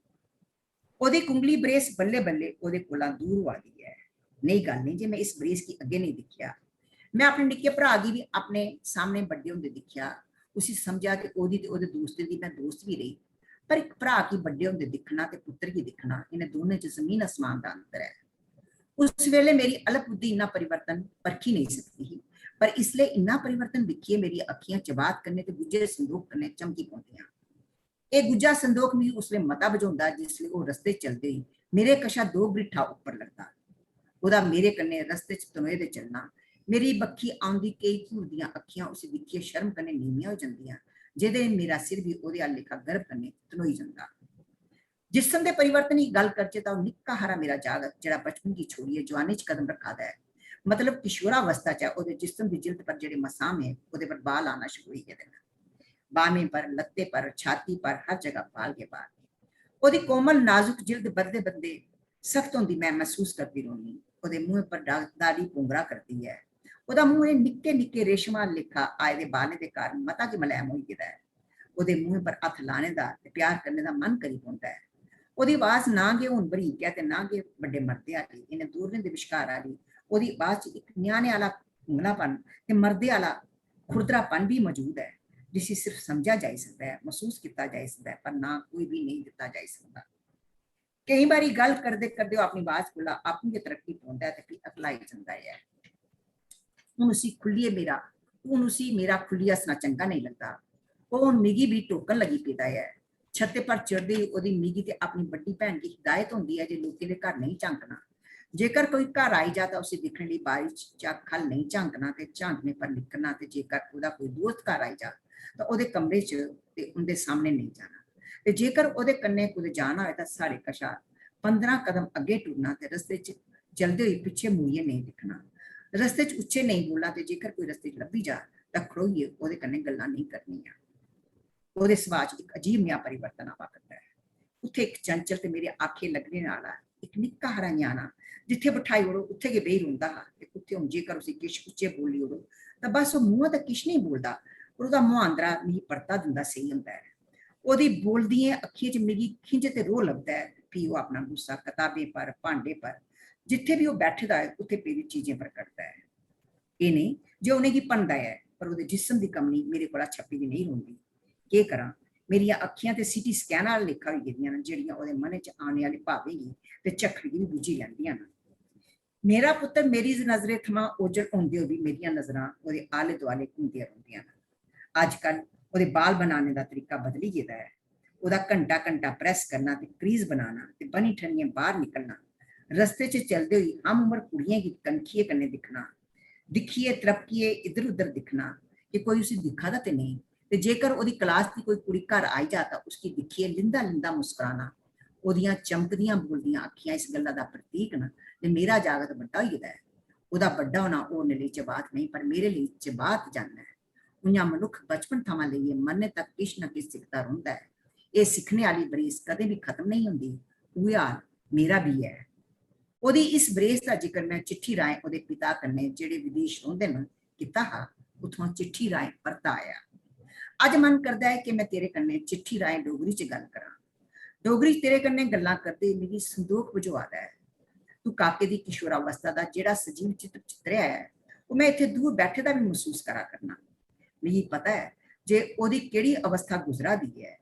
D: ओदी कुंगली ब्रेस बल्ले बल्ले ओदे कोला दूर हुआ दी है। नहीं गल नहीं जे मैं इस ब्रेस की अगे नहीं दिखिया। मैं अपने निक्के भरा की भी अपने सामने बड़े होंदे दिखिया, उसी समझा कि ओदी ते ओदे दोस्त दी मैं दोस्त भी रही। पर एक भरा की बड़े होंदे दिखना ते पुत्र की दिखना, इन्हें दोनों च जमीन आसमान का अंतर है। उस वेले मेरी अलग बुद्धि इन्ना परिवर्तन परखी नहीं सकती ही, पर इसलिए इन्ना परिवर्तन दिखिए मेरी अखियां चबात करने ते गुज्जे संदूक करने चमकी पौंदियां। एक गुज्जा संदूक भी उसले मता बजाउंदा जिसले वो रस्ते चलते ही मेरे कशा 2 बरिठा ऊपर लगता। ओदा मेरे कन्ने रस्ते च तनोए दे चलना, मेरी बक्खी आउंदी कई घूरदियां अखियां उसे दिखिए शर्म कन्ने नीवियां हो जांदियां, जेदे मेरा सिर भी ओदे अल लेखा गर्व कन्ने तनोई जांदा। जिस्म दे परिवर्तन की गल करचे तां निक्का हारा मेरा जागत जिहड़ा बचपन की छोड़िए जवानी च कदम रखा दा है, मतलब किशोरावस्था च ओदे जिस्म की जिल्द पर जेडे मसाम है ओदे पर बाल आना शुरू हो गए। बाहें पर, लत्ते पर, छाती पर, हर जगह बाल के बाल। ओदी कोमल नाजुक जिल्द बददे बददे सख्त होंदी मैं महसूस करती रहनी। ओदे मुंह पर दाढ़ी पुंगरा करती है। ओदा मुंह निक्के निक्के रेशमा लेखा आए दे बालें दे कारण मता कि मलैम हो गया है। ओदे मुंह पर हथ लाने दा ते प्यार करने दा मन करी पौंदा है। ओदी आवाज ना गे हुण बरीक है ते ना गे बड़े मर्दे आली, इन्हें दूरने दे विचकार आली ओदी आवाज च एक न्याणे आला कुंगलापन ते मर्दे आला खुरदरापन भी मौजूद है, जिसे सिर्फ समझा जा सकता है, महसूस किया जा सकता है, पर ना कोई भी नहीं दिता जा सकता। कई बारी गल करते करते अपनी आवाज कोला अपनी तरक्की पाउंदा है ते अकलाई जांदा है। हुण उसी खुलिए मेरा खुली हसना चंगा नहीं लगता। वो हुण मिगी भी टोकन लगी पेदा है। छत्ते पर चढ़दे ओदी मिगी ते अपनी बड़ी भैन की हिदायत होंदी है जे लोकें दे घर नहीं झांकना। जेकर कोई घर आई जाता उसे दिखने लिए बारी चा खल नहीं झांकना ते झांकने पर निकलना ते जेकर ओदा कोई दोस्त घर आई जा ਤਾਂ ਉਹਦੇ ਕਮਰੇ 'ਚ ਤੇ ਉਹਦੇ ਸਾਹਮਣੇ ਨਹੀਂ ਜਾਣਾ। ਤੇ ਜੇਕਰ ਉਹਦੇ ਕੰਨੇ ਕੁਝ ਜਾਣਾ ਹੋਏ ਤਾਂ ਸਾਡੇ ਕਸ਼ਾ 15 ਕਦਮ ਅੱਗੇ ਟੁਰਨਾ ਤੇ ਰਸਤੇ 'ਚ ਚਲਦੇ ਹੋਏ ਪਿੱਛੇ ਮੁੜੀਏ ਨਹੀਂ ਦਿਖਣਾ। ਰਸਤੇ 'ਚ ਉੱਚੇ ਨਹੀਂ ਬੋਲਣਾ ਤੇ ਜੇਕਰ ਕੋਈ ਰਸਤੇ 'ਚ ਲੱਭੀ ਜਾ ਤਾਂ ਖੜੋਈਏ, ਉਹਦੇ ਕੰਨੇ ਗੱਲਾਂ ਨਹੀਂ ਕਰਨੀਆਂ। ਉਹਦੇ ਸੁਭਾਅ 'ਚ ਇੱਕ ਅਜੀਬ ਜਿਹਾ ਪਰਿਵਰਤਨ ਆ ਕਰਦਾ ਹੈ। ਉੱਥੇ ਇੱਕ ਚੰਚਲ ਤੇ ਮੇਰੇ ਆਖੇ ਲੱਗਣੇ ਵਾਲਾ ਇੱਕ ਨਿੱਕਾ ਹਰਾ ਨਿਆਣਾ ਜਿੱਥੇ ਬਿਠਾਈ ਉੜੋ ਉੱਥੇ ਕੇ ਬਈ ਰੋਂਦਾ ਹਾ ਤੇ ਉੱਥੇ ਹੁਣ ਜੇਕਰ ਉਸੇ ਕਿਛ ਉੱਚੇ ਬੋਲੀ ਉੜੋ ਤਾਂ ਬਸ ਉਹ ਮੂੰਹ ਤਾਂ ਕਿਛ ਨਹੀਂ ਬੋਲਦਾ, ਪਰ ਉਹਦਾ ਮੁਹਾਂਦਰਾ ਨਹੀਂ ਪਰਤਾ ਦਿੰਦਾ ਸਹੀ ਹੁੰਦਾ ਹੈ। ਉਹਦੀ ਬੋਲਦੀਆਂ ਅੱਖੀਆਂ 'ਚ ਮੇਰੀ ਖਿੰਝ ਤੇ ਰੋਹ ਲੱਭਦਾ ਹੈ ਵੀ ਉਹ ਆਪਣਾ ਗੁੱਸਾ ਕਿਤਾਬੇ ਪਰ, ਭਾਂਡੇ ਪਰ, ਜਿੱਥੇ ਵੀ ਉਹ ਬੈਠਦਾ ਹੈ ਉੱਥੇ ਪਈ ਚੀਜ਼ਾਂ ਪਰ ਕੱਢਦਾ ਹੈ। ਇਹ ਨਹੀਂ ਜੋ ਉਹਨੇ ਕੀ ਪੰਦਾ ਹੈ, ਪਰ ਉਹਦੇ ਜਿਸਮ ਦੀ ਕਮੀ ਮੇਰੇ ਕੋਲ ਛੱਪੀ ਦੀ ਨਹੀਂ ਹੁੰਦੀ। ਕੀ ਕਰਾਂ, ਮੇਰੀਆਂ ਅੱਖੀਆਂ ਤੇ ਸਿਟੀ ਸਕੈਨ ਨਾਲ ਲਿਖਾ ਹੋਈ ਗਈਆਂ ਨੇ ਜਿਹੜੀਆਂ ਉਹਦੇ ਮਨ 'ਚ ਆਉਣ ਵਾਲੀ ਭਾਵੇਗੀ ਤੇ ਝਖੜੀ ਵੀ ਬੁੱਝੀ ਲੈਂਦੀਆਂ ਨੇ। ਮੇਰਾ ਪੁੱਤਰ ਮੇਰੀ ਨਜ਼ਰੇ ਥਮਾਂ ਓਝਲ ਹੁੰਦੇ ਹੋ ਵੀ ਮੇਰੀਆਂ ਨਜ਼ਰਾਂ ਉਹਦੇ ਆਲੇ ਦੁਆਲੇ ਘੁੰਮਦੀਆਂ ਰਹਿੰਦੀਆਂ ਨੇ। ਅੱਜ ਕੱਲ ਉਹਦੇ ਬਾਲ ਬਣਾਉਣੇ ਦਾ ਤਰੀਕਾ ਬਦਲੀ ਗਿਆ ਹੈ। ਉਹਦਾ ਘੰਟਾ ਘੰਟਾ ਪ੍ਰੈਸ ਕਰਨਾ ਤੇ ਕਰੀਜ਼ ਬਣਾਉਣਾ ਤੇ ਬਣੀ ਠਣੀਆਂ ਬਾਹਰ ਨਿਕਲਣਾ। ਰਸਤੇ 'ਚ ਚਲਦੇ ਹੋਈ ਹਮ ਉਮਰ ਕੁੜੀਆਂ ਦੀ ਕਨਖੀਏ ਕੰਨੇ ਦਿਖਣਾ, ਦਿਖੀਏ ਤਰਪਕੀਏ इधर उधर दिखना कि कोई उसे दिखा था तो नहीं। ਤੇ ਜੇਕਰ ਉਹਦੀ ਕਲਾਸ ਦੀ ਕੋਈ ਕੁੜੀ ਘਰ ਆਈ ਜਾਤਾ ਉਸकी ਦਿਖੀਏ ਲਿੰਦਾ ਲਿੰਦਾ ਮੁਸਕਰਾਣਾ। ਉਹਦੀਆਂ ਚਮਕਦੀਆਂ ਬੋਲਦੀਆਂ ਅੱਖੀਆਂ ਇਸ ਗੱਲਾਂ ਦਾ ਪ੍ਰਤੀਕ ਨਾ ਤੇ ਮੇਰਾ ਜਾਗਤ ਵੱਡਾ ਹੀ ਹੈ। ਉਹਦਾ ਵੱਡਾ ਹੋਣਾ ਉਹ ਲਈ ਚਬਾਤ ਨਹੀਂ, ਪਰ ਮੇਰੇ ਲਈ ਚਬਾਤ ਜਾਣਾ ਹੈ। ਉਹਨਾਂ ਮਨੁੱਖ ਬਚਪਨ ਥਾਵਾਂ ਲਈਏ ਮਰਨੇ ਤੱਕ ਕਿਛ ਨਾ ਕਿਛ ਸਿੱਖਦਾ ਰਹਿੰਦਾ ਹੈ। ਇਹ ਸਿੱਖਣੇ ਵਾਲੀ ਬਰੇਸ ਕਦੇ ਵੀ ਖਤਮ ਨਹੀਂ ਹੁੰਦੀ। ਉਹ ਹਾਲ ਮੇਰਾ ਵੀ ਹੈ। ਉਹਦੀ ਇਸ ਬਰੇਸ ਦਾ ਜ਼ਿਕਰ ਮੈਂ ਚਿੱਠੀ ਰਾਹੀਂ ਉਹਦੇ ਪਿਤਾ ਕੰਨੇ ਜਿਹੜੇ ਵਿਦੇਸ਼ ਰਹਿੰਦੇ ਨੇ ਕੀਤਾ ਹਾਂ। ਉਥੋਂ ਚਿੱਠੀ ਰਾਹੀਂ ਪਰਤਾ ਆਇਆ। ਅੱਜ ਮਨ ਕਰਦਾ ਹੈ ਕਿ ਮੈਂ ਤੇਰੇ ਕੰਨੇ ਚਿੱਠੀ ਰਾਹੀਂ ਡੋਗਰੀ 'ਚ ਗੱਲ ਕਰਾਂ। ਡੋਗਰੀ 'ਚ ਤੇਰੇ ਕੰਨੇ ਗੱਲਾਂ ਕਰਦੇ ਮੇਰੀ ਸੰਦੂਖ ਬੁਝਵਾਦਾ ਹੈ। ਤੂੰ ਕਾਕੇ ਦੀ ਕਿਸ਼ੋਰਾਵਸਥਾ ਦਾ ਜਿਹੜਾ ਸਜੀਵ ਚਿੱਤਰ ਚਿੱਤਰਿਆ ਹੈ ਉਹ ਮੈਂ ਇੱਥੇ ਦੂਰ ਬੈਠੇ ਦਾ ਵੀ ਮਹਿਸੂਸ ਕਰਾ ਕਰਨਾ। ਮੈਨੂੰ ਪਤਾ ਹੈ ਜੇ ਉਹਦੀ ਕਿਹੜੀ ਅਵਸਥਾ ਗੁਜ਼ਰਾ ਦੀ ਹੈ।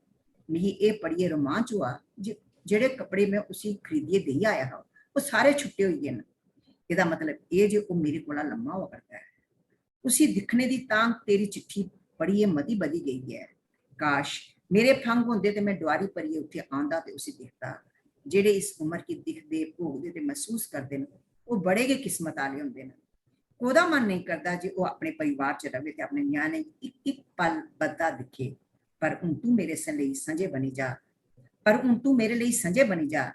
D: ਮੈਨੂੰ ਇਹ ਪੜੀਏ ਰੋਮਾਂਚ ਹੁਆ ਜਿਹੜੇ ਕੱਪੜੇ ਮੈਂ ਉਸੇ ਖਰੀਦੀਏ ਦੇ ਆਇਆ ਹਾਂ ਉਹ ਸਾਰੇ ਛੁੱਟੇ ਹੋਏ ਨੇ। ਇਹਦਾ ਮਤਲਬ ਇਹ ਜੇ ਉਹ ਮੇਰੇ ਕੋਲ ਲੰਮਾ ਹੋ ਕਰਦਾ ਹੈ। ਉਸੇ ਦਿਖਣੇ ਦੀ ਤਾਂ ਤੇਰੀ ਚਿੱਠੀ ਪੜੀਏ ਮਦੀ ਬਦੀ ਗਈ ਹੈ। ਕਾਸ਼ ਮੇਰੇ ਫੰਗ ਹੁੰਦੇ ਤੇ ਮੈਂ ਦੁਆਰੀ ਪਰੀਏ ਉੱਥੇ ਆਉਂਦਾ ਤੇ ਉਸੇ ਦਿਖਦਾ। ਜਿਹੜੇ ਇਸ ਉਮਰ ਕੀ ਦਿਖਦੇ ਭੋਗਦੇ ਤੇ ਮਹਿਸੂਸ ਕਰਦੇ ਨੇ ਉਹ ਬੜੇ ਕੇ ਕਿਸਮਤ ਵਾਲੇ ਹੁੰਦੇ ਨੇ। ਉਹਦਾ ਮਨ ਨਹੀਂ ਕਰਦਾ ਜੇ ਉਹ ਆਪਣੇ ਪਰਿਵਾਰ 'ਚ ਰਵੇ ਤੇ ਆਪਣੇ ਨਿਆਣੇ ਇੱਕ ਇੱਕ ਪਲ ਬੱਦਾ ਦਿਖੇ। ਪਰ ਹੁਣ ਤੂੰ ਮੇਰੇ ਲਈ ਸੰਜੇ ਬਣੀ ਜਾ,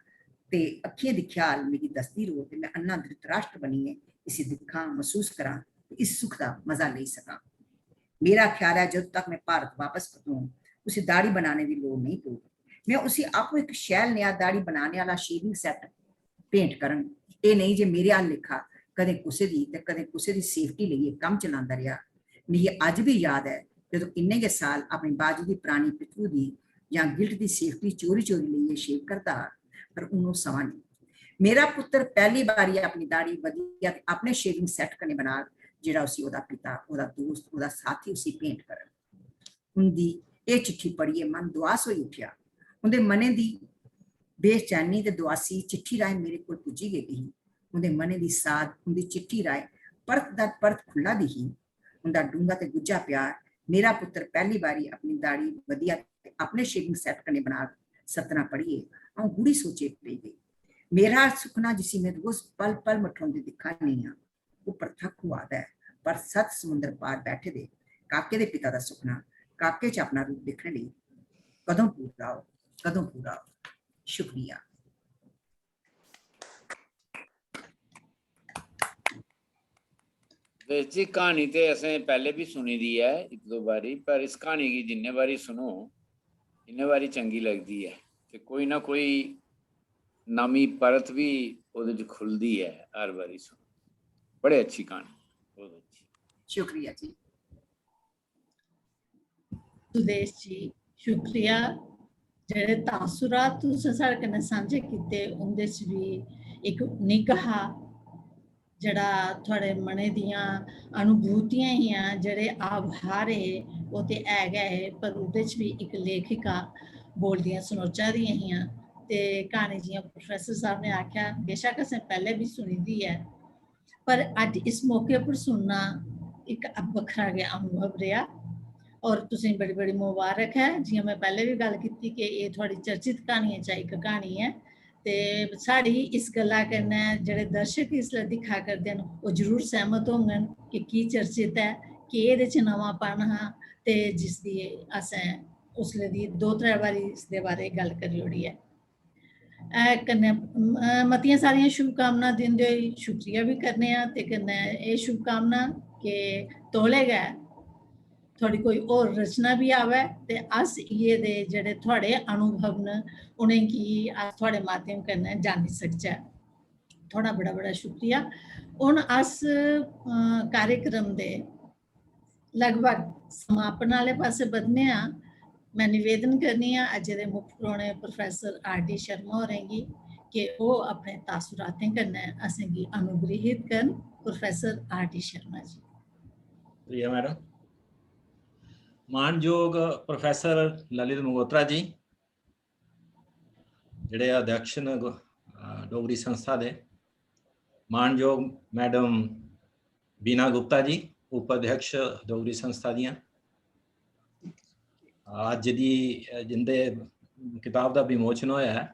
D: ਤੇ ਅੱਖੀਆਂ ਦੀ ਖਿਆਲ ਮੇਰੀ ਦਸਤੀ ਰੋ ਤੇ ਮੈਂ ਅੰਨਾ ਧ੍ਰਿਤਰਾਸ਼ਟਰ ਬਣੀ ਹੈ ਇਸੇ ਦਿਖਾਂ ਮਹਿਸੂਸ ਕਰਾਂ ਇਸ ਸੁੱਖ ਦਾ ਮਜ਼ਾ ਲੈ ਸਕਾਂ। मेरा ख्याल है जब तक मैं भारत वापस पहुंचूं उसे दाढ़ी बनाने की लोड़ नहीं पऊगी। मैं उसे आपको एक शैल नया दाढ़ी बनाने वाला शेविंग सैट भेंट करन। ये नहीं जे मेरे हाल लिखा कदे कुसे दी ते कदे कुसे दी सेफ्टी लिए काम चलांदा रहा। मिगी अज भी याद है जदों किन्ने के साल अपनी बाजू की पुरानी पितरू दी या गिल्ट की सेफ्टी चोरी चोरी लिए शेव करता, पर उन्होंने समा नहीं। मेरा पुत्र पहली बार अपनी दाढ़ी वधिया अपने शेविंग सैट कने बना ਜਿਹੜਾ ਉਸੀ ਉਹਦਾ ਪਿਤਾ ਉਹਦਾ ਦੋਸਤ ਉਹਦਾ ਸਾਥੀ ਉਸੀ ਭੇਂਟ ਕਰਨ। ਉਹਦੀ ਇਹ ਚਿੱਠੀ ਪੜ੍ਹੀਏ ਮਨ ਦੁਆਸ ਹੋਈ ਉੱਠਿਆ। ਉਹਦੇ ਮਨੇ ਦੀ ਬੇਚੈਨੀ ਤੇ ਦੁਆਸੀ ਚਿੱਠੀ ਰਾਹੀਂ ਮੇਰੇ ਕੋਲ ਪੁੱਜੀ ਗਈ। ਉਹਦੇ ਮਨੇ ਦੀ ਸਾਧ ਉਹਦੀ ਚਿੱਠੀ ਰਾਹੀਂ ਪਰਤ ਦਾ ਪਰਤ ਖੁੱਲਾ ਦਿਹੀ। ਉਹਦਾ ਡੂੰਗਾ ਤੇ ਗੁੱਜਾ ਪਿਆਰ ਮੇਰਾ ਪੁੱਤਰ ਪਹਿਲੀ ਵਾਰੀ ਆਪਣੀ ਦਾੜੀ ਵਧੀਆ ਆਪਣੇ ਸ਼ੇਵਿੰਗ ਸੈੱਟ ਕਰਨੇ ਬਣਾ ਸਤਨਾ ਪੜ੍ਹੀਏ ਉਹ ਗੂੜੀ ਸੋਚੇ ਪਈ ਗਈ। ਮੇਰਾ ਸੁਪਨਾ ਜਿਸੀ ਮੈਂ ਰੋਜ਼ ਪਲ ਪਲ ਮਠਾਉਂਦੀ ਦਿਖਾ ਨਹੀਂ ਆ ਉਹ ਪ੍ਰਤੱਖ ਹੁਆ ਹੈ। ਪਰ 7 ਸਮੁੰਦਰ ਪਾਰ ਬੈਠੇ ਦੇ ਕਾਕੇ ਦੇ ਪਿਤਾ ਦਾ ਸੁਪਨਾ ਕਾਕੇ 'ਚ ਆਪਣਾ ਰੂਪ ਦੇਖਣ ਲਈ ਕਦੋਂ ਪੂਰਾ ਹੋ। ਸ਼ੁਕਰੀਆ।
A: वैसे कहानी तो असें पहले भी सुनी दी है एक दो बारी, पर इस कहानी की जिन्ने बारी सुनो इन्ने बारी चंगी लगती है कि कोई ना कोई नवी परत भी ਉਹਦੇ 'ਚ खुलती है हर बारी सुनो। बड़ी अच्छी कहानी, बहुत अच्छी।
D: शुक्रिया जी।
B: सुदेश जी शुक्रिया। ਜਿਹੜੇ ਤਾਸੁਰਾਤ ਤੁਸੀਂ ਸਾਡੇ ਕਨੇ ਸਾਂਝੇ ਕੀਤੇ ਉਹਦੇ 'ਚ ਵੀ ਇੱਕ ਨਿਗਾਹ ਜਿਹੜਾ ਤੁਹਾਡੇ ਮਨੇ ਦੀਆਂ ਅਨੁਭੂਤੀਆਂ ਹੀ ਆ ਜਿਹੜੇ ਆਭਾਰ ਹੈ ਉਹ ਤੇ ਹੈਗਾ ਹੈ, ਪਰ ਉਹਦੇ 'ਚ ਵੀ ਇੱਕ ਲੇਖਿਕਾ ਬੋਲਦੀਆਂ ਸੁਣੋਚਾ ਦੀਆਂ ਹੀ ਆ ਤੇ ਕਹਾਣੀ ਜਿਹੀਆਂ ਪ੍ਰੋਫੈਸਰ ਸਾਹਿਬ ਨੇ ਆਖਿਆ ਬੇਸ਼ੱਕ ਅਸੀਂ ਪਹਿਲੇ ਵੀ ਸੁਣੀ ਦੀ ਹੈ, पर अज इस मौके पर सुनना एक बखरा गया अनुभव रहा। और तुसीं बड़ी बड़ी मुबारक है। जियां मैं पहले भी गल की कि ये थोड़ी चर्चित कहानियां च एक कहानी है ते साड़ी इस गल्ला कन्नै जेह्ड़े दर्शक इसलै दिक्खा करदे न ओह् जरूर सहमत होङन कि की चर्चित है कि एह्दे च नवांपन हा ते जिसदी असें उसले दी 2-3 बारी इसदे बारे गल करी ओड़ी ऐ। कन्नै मतियां सारियां शुभकामनां दिंदे होई शुक्रिया भी करने आं ते कन्नै एह् शुभकामनां कि तौले गै थोड़ी कोई होर रचना भी आवे ते अस इ'यै दे जेह्ड़े थुआढ़े अनुभव न उ'नेंगी अस थुआढ़े माध्यम कन्नै जानी सकचै। थुआढ़ा बड़ा बड़ा शुक्रिया। हून अस कार्यक्रम दे लगभग समापन आह्ले पास्से बधने आं। मैं निवेदन करनी आं अज्जै दे मुक्ख परौह्ने प्रोफैसर R.D. शर्मा होरें गी कि ओह् अपने तासुरातें कन्नै असेंगी अनुग्रहित करन। Professor R.D. Sharma ji.
C: Priya madam, मानयोग प्रोफैसर ललित मंगोत्रा जी जिहड़े अध्यक्ष न डोगरी संस्था दे, मानयोग मैडम बीना गुप्ता जी उपाध्यक्ष डोगरी संस्था दियां, अज दी जिंदे किताब का विमोचन होया है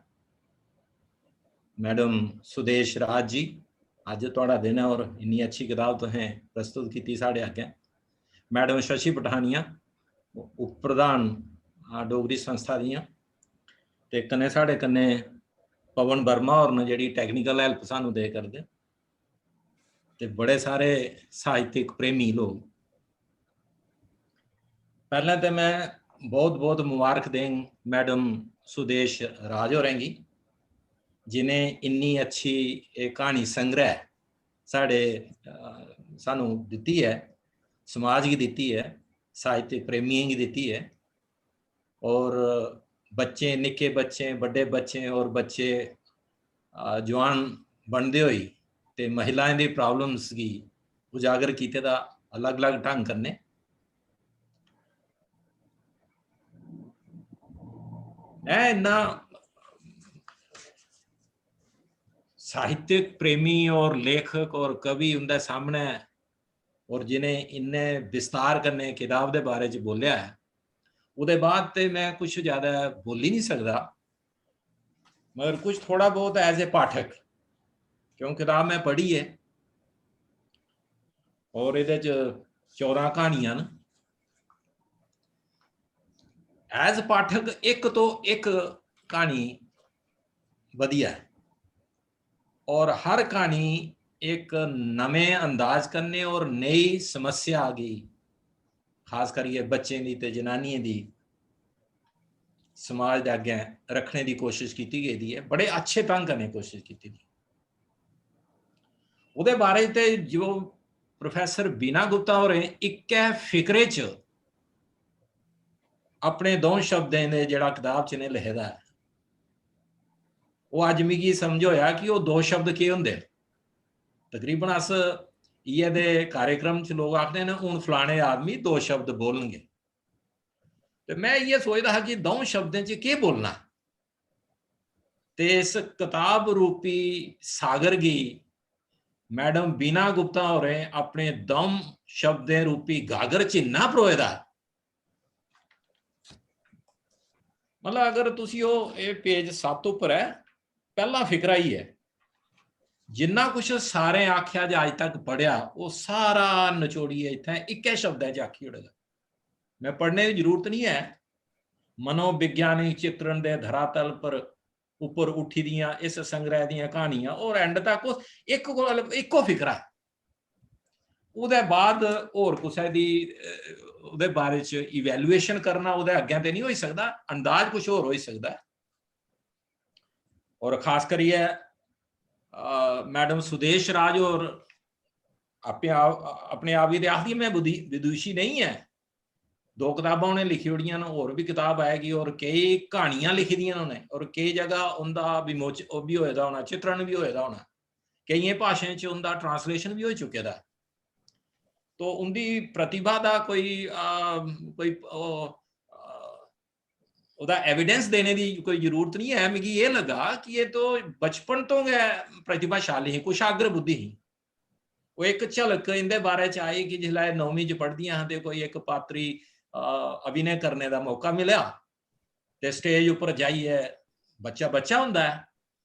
C: मैडम सुदेश राज जी, अज तुहाड़ा दिन है और इन्नी अच्छी किताब तुसें प्रस्तुत की साढ़े अग्गे। मैडम शशि पठानिया उप प्रधान डोगरी संस्था दियां, ते कन्नै साढ़े कन्नै पवन वर्मा होर न जिहड़ी टैक्नीकल हैल्प सानू दे करदे, ते बड़े सारे साहित्यिक प्रेमी लोग। पहले तो मैं बहुत बहुत मुबारक दें मैडम सुदेश राज होरें गी जिन्हें इन्नी अच्छी एक कहानी संग्रह साढ़े सानू दिती है, समाज की दिती है, साहित्य प्रेमियों की दिती है। और बच्चे, निक्के बच्चे, बड़े बच्चे और बच्चे जवान बनते हुए ते महिलाएं दी प्रॉब्लम्स की उजागर कीते दा अलग अलग ढंग करने। इन्ना साहित्यिक प्रेमी और लेखक और कवि उनके सामने और जिन्हें इन्ने विस्तार करने किताब के बारे च बोलिया है, उसके बाद तो मैं कुछ ज़्यादा बोल ही नहीं सकता, मगर कुछ थोड़ा बहुत एज ए पाठक, क्यों किताब मैं पढ़ी है और ये 14 कहानियां न। एज पाठक एक तो एक कहानी वधिया है और हर कहानी एक नवे अंदाज करने और नई समस्या आ गई, खास करके बच्चे की ते जनानियों की समाज के अगे रखने की कोशिश की गई है, बड़े अच्छे ढंग करने की कोशिश की गई। उहदे बारे ते जो प्रोफैसर बीना गुप्ता होरें एक फिक्रे च अपने 2 शब्दें ने जिहड़ा किताब च ने लिखे दा है, वो अज मिगी समझ होया कि वो 2 शब्द के हुंदे। तकरीबन अस इ'यै दे कार्यक्रम च लोग आखदे न हुण फलाने आदमी 2 शब्द बोलणगे, ते मैं इ'यै सोचदा हा कि 2 शब्दें च केह् बोलना। ते इस किताब रूपी सागर गी मैडम बीना गुप्ता होरें अपने 2 शब्दें रूपी गागर च इन्ना परोए दा, मतलब अगर तुसी ये पेज 7 उपर है, पहला फिक्रा ही है, जिन्ना कुछ सारे आख्या जो अज तक पढ़िया वो सारा नचोड़िए इत्थे एक शब्द च आखी ओड़ेगा। मैं पढ़ने की जरूरत नहीं है। मनोविज्ञानिक चित्रण दे धरातल पर ऊपर उठी दियां इस संग्रह दियां कहानियां और एंड तक इको फिक्रा है। उहदे बाद होर कुसै दी उहदे बारे च इवैल्यूएशन करना उहदे अग्गें ते नहीं हो सकदा, अंदाज कुछ होर हो सकदा है। और खास करिए मैडम सुदेश राज और अपने आप ही आखदी मैं विदुषी नहीं है, 2 किताबां उन्हें लिखी ओड़ियां न, और भी किताब आएगी और कई कहानियां लिखी दियां उन्हें और कई जगह उनका विमोचन भी होएदा होना, चित्रण भी होएदा होना, कई भाषाएं च उनका ट्रांसलेशन भी हो चुके दा। तो उनकी प्रतिभा का कोई उदा एविडेंस देने की कोई जरूरत नहीं है। मिगी ये लगा कि ये तो बचपन तो गै प्रतिभाशाली ही, कुशाग्र बुद्धि ही। वो एक झलक इंदे बारे च आई कि जिसलै 9वीं च पढ़दियां हां ते कोई एक पात्री अभिनय करने का मौका मिला ते स्टेज उपर जाइए बच्चा बच्चा हुंदा है,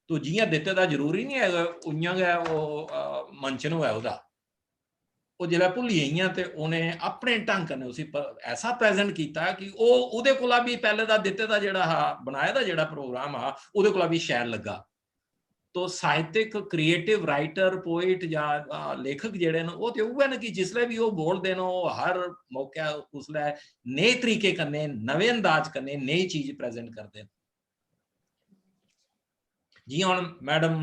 C: तो जियां दित्ते दा जरूरी नहीं है उइयां गै वो मंचन होए उहदा। ਉਹ ਜਿਹੜਾ ਭੁੱਲੀ ਗਈਆਂ ਤੇ ਉਹਨੇ ਆਪਣੇ ਢੰਗ ਕਨੇ ਉਸੇ ਐਸਾ ਪ੍ਰੈਜ਼ੈਂਟ ਕੀਤਾ ਕਿ ਉਹ ਉਹਦੇ ਕੋਲ ਵੀ ਪਹਿਲੇ ਦਾ ਦਿੱਤੇ ਦਾ ਜਿਹੜਾ ਬਣਾਇਆ ਦਾ ਜਿਹੜਾ ਪ੍ਰੋਗਰਾਮ ਆ ਉਹਦੇ ਕੋਲ ਵੀ ਸ਼ਾਇਦ ਲੱਗਾ। तो ਸਾਹਿਤਕ ਕ੍ਰੀਏਟਿਵ ਰਾਈਟਰ ਪੋਇਟ ਜਾਂ ਲੇਖਕ ਜਿਹੜੇ ਨੇ ਉਹ ਤੇ ਉਹ ਨੇ ਕਿ ਜਿਸਲੇ ਵੀ ਉਹ ਬੋਲਦੇ ਨੇ ਉਹ ਹਰ ਮੌਕਾ ਉਸਲੇ ਨए ਤਰੀਕੇ ਕਰਨੇ ਨਵੇਂ ਅੰਦਾਜ਼ ਕਰਨੇ ਨई ਚੀਜ਼ ਪ੍ਰੈਜ਼ੈਂਟ ਕਰਦੇ ਨੇ। जी ਹੁਣ मैडम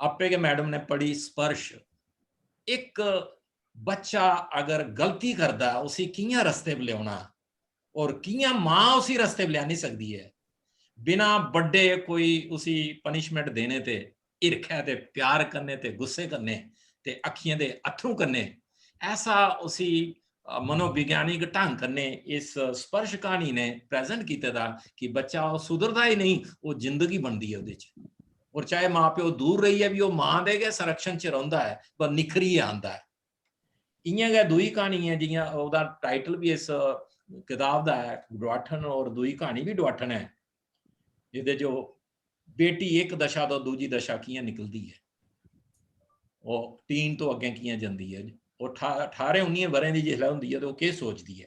C: आपे के मैडम ने पढ़ी स्पर्श। एक बच्चा अगर गलती करता उसी कियां रस्ते पे लियाना और कियां मां उसी रस्ते पे लिया नहीं सकती है बिना बड़े कोई उसी पनिशमेंट देने ते ईर्ष्या ते प्यार करने ते गुस्से करने ते अखियां दे अथरू करने। ऐसा उसी मनोविज्ञानिक ढंग करने इस स्पर्श कहानी ने प्रेजेंट किया था कि बच्चा सुधरता ही नहीं, वो जिंदगी बनती है उहदे च। और चाहे माँ प्यो दूर रही है भी वो माँ दे के संरक्षण च रहिंदा है पर निखरी आंदा है। इयां गै दूई कहानी है जियां ओहदा टाइटल भी इस किताब दा है डुआठन और दूई कहानी भी डुआठन है जिहदे जो बेटी एक दशा तो दूजी दशा कियां निकलदी है वो टीन तो अगे कियां जांदी है। वो 18-19 वरें दी जिसलै हुंदी है तो वो केह् सोचदी है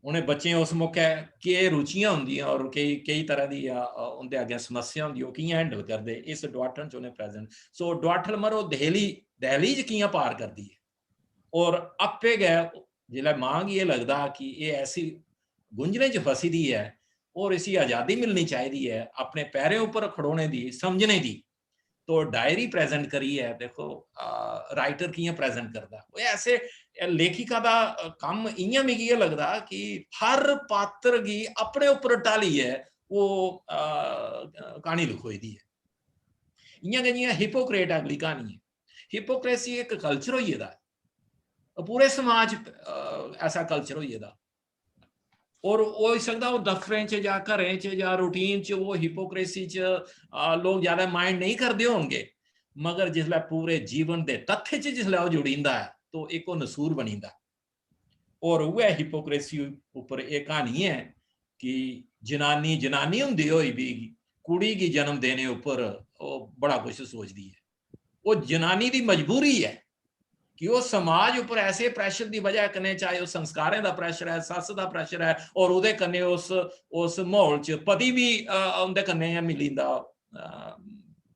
C: उन्हें बच्चे उस मौके केह् रुचियां होंदियां और कई तरह दी उंदे अगे समस्या होंदी वो कियां हैंडल करदे इस डुआठन च उन्हें प्रेजेंट। सो डुआठन मरो दहलीज कियां पार करदी है और आपे गै जिसलै मां गी एह् लगदा कि ये ऐसी गुंजने च फसी दी है और इसी आज़ादी मिलनी चाहिए है अपने पैरें ऊपर खड़ोने दी समझने दी। तो डायरी प्रेजेंट करी है देखो राइटर कियां प्रेजेंट करदा वो ऐसे लेखिका दा कम इयां मिगी लगदा कि हर पात्र गी अपने ऊपर टाली है वो कहानी लिखोई दी है। इयां गै जियां हिपोक्रेट अगली कहानी है। हिपोक्रेसी एक कल्चर होई गेदा पूरे समाज ऐसा कल्चर होई गेदा और हो सकता वो दफ्तरें च या घरें च या रूटीन च वो हिपोक्रेसी च लोग ज्यादा माइंड नहीं करते होंगे मगर जिसलै पूरे जीवन के तथ्य च जिसलै वो जुड़ींदा है तो एक वो नसूर बनींदा और वह हिपोक्रेसी ऊपर एक कहानी है कि जनानी जनानी हुंदी होई भी कुड़ी की जन्म देने ऊपर वो बड़ा कुछ सोचती है। वो जनानी की मजबूरी है कि वो समाज ऊपर ऐसे प्रैशर की वजह कने चाहे उस संस्कारें का प्रैशर है सस का प्रैशर है और उहदे कन्ने उस माहौल च पति भी उहदे कन्ने मिलींदा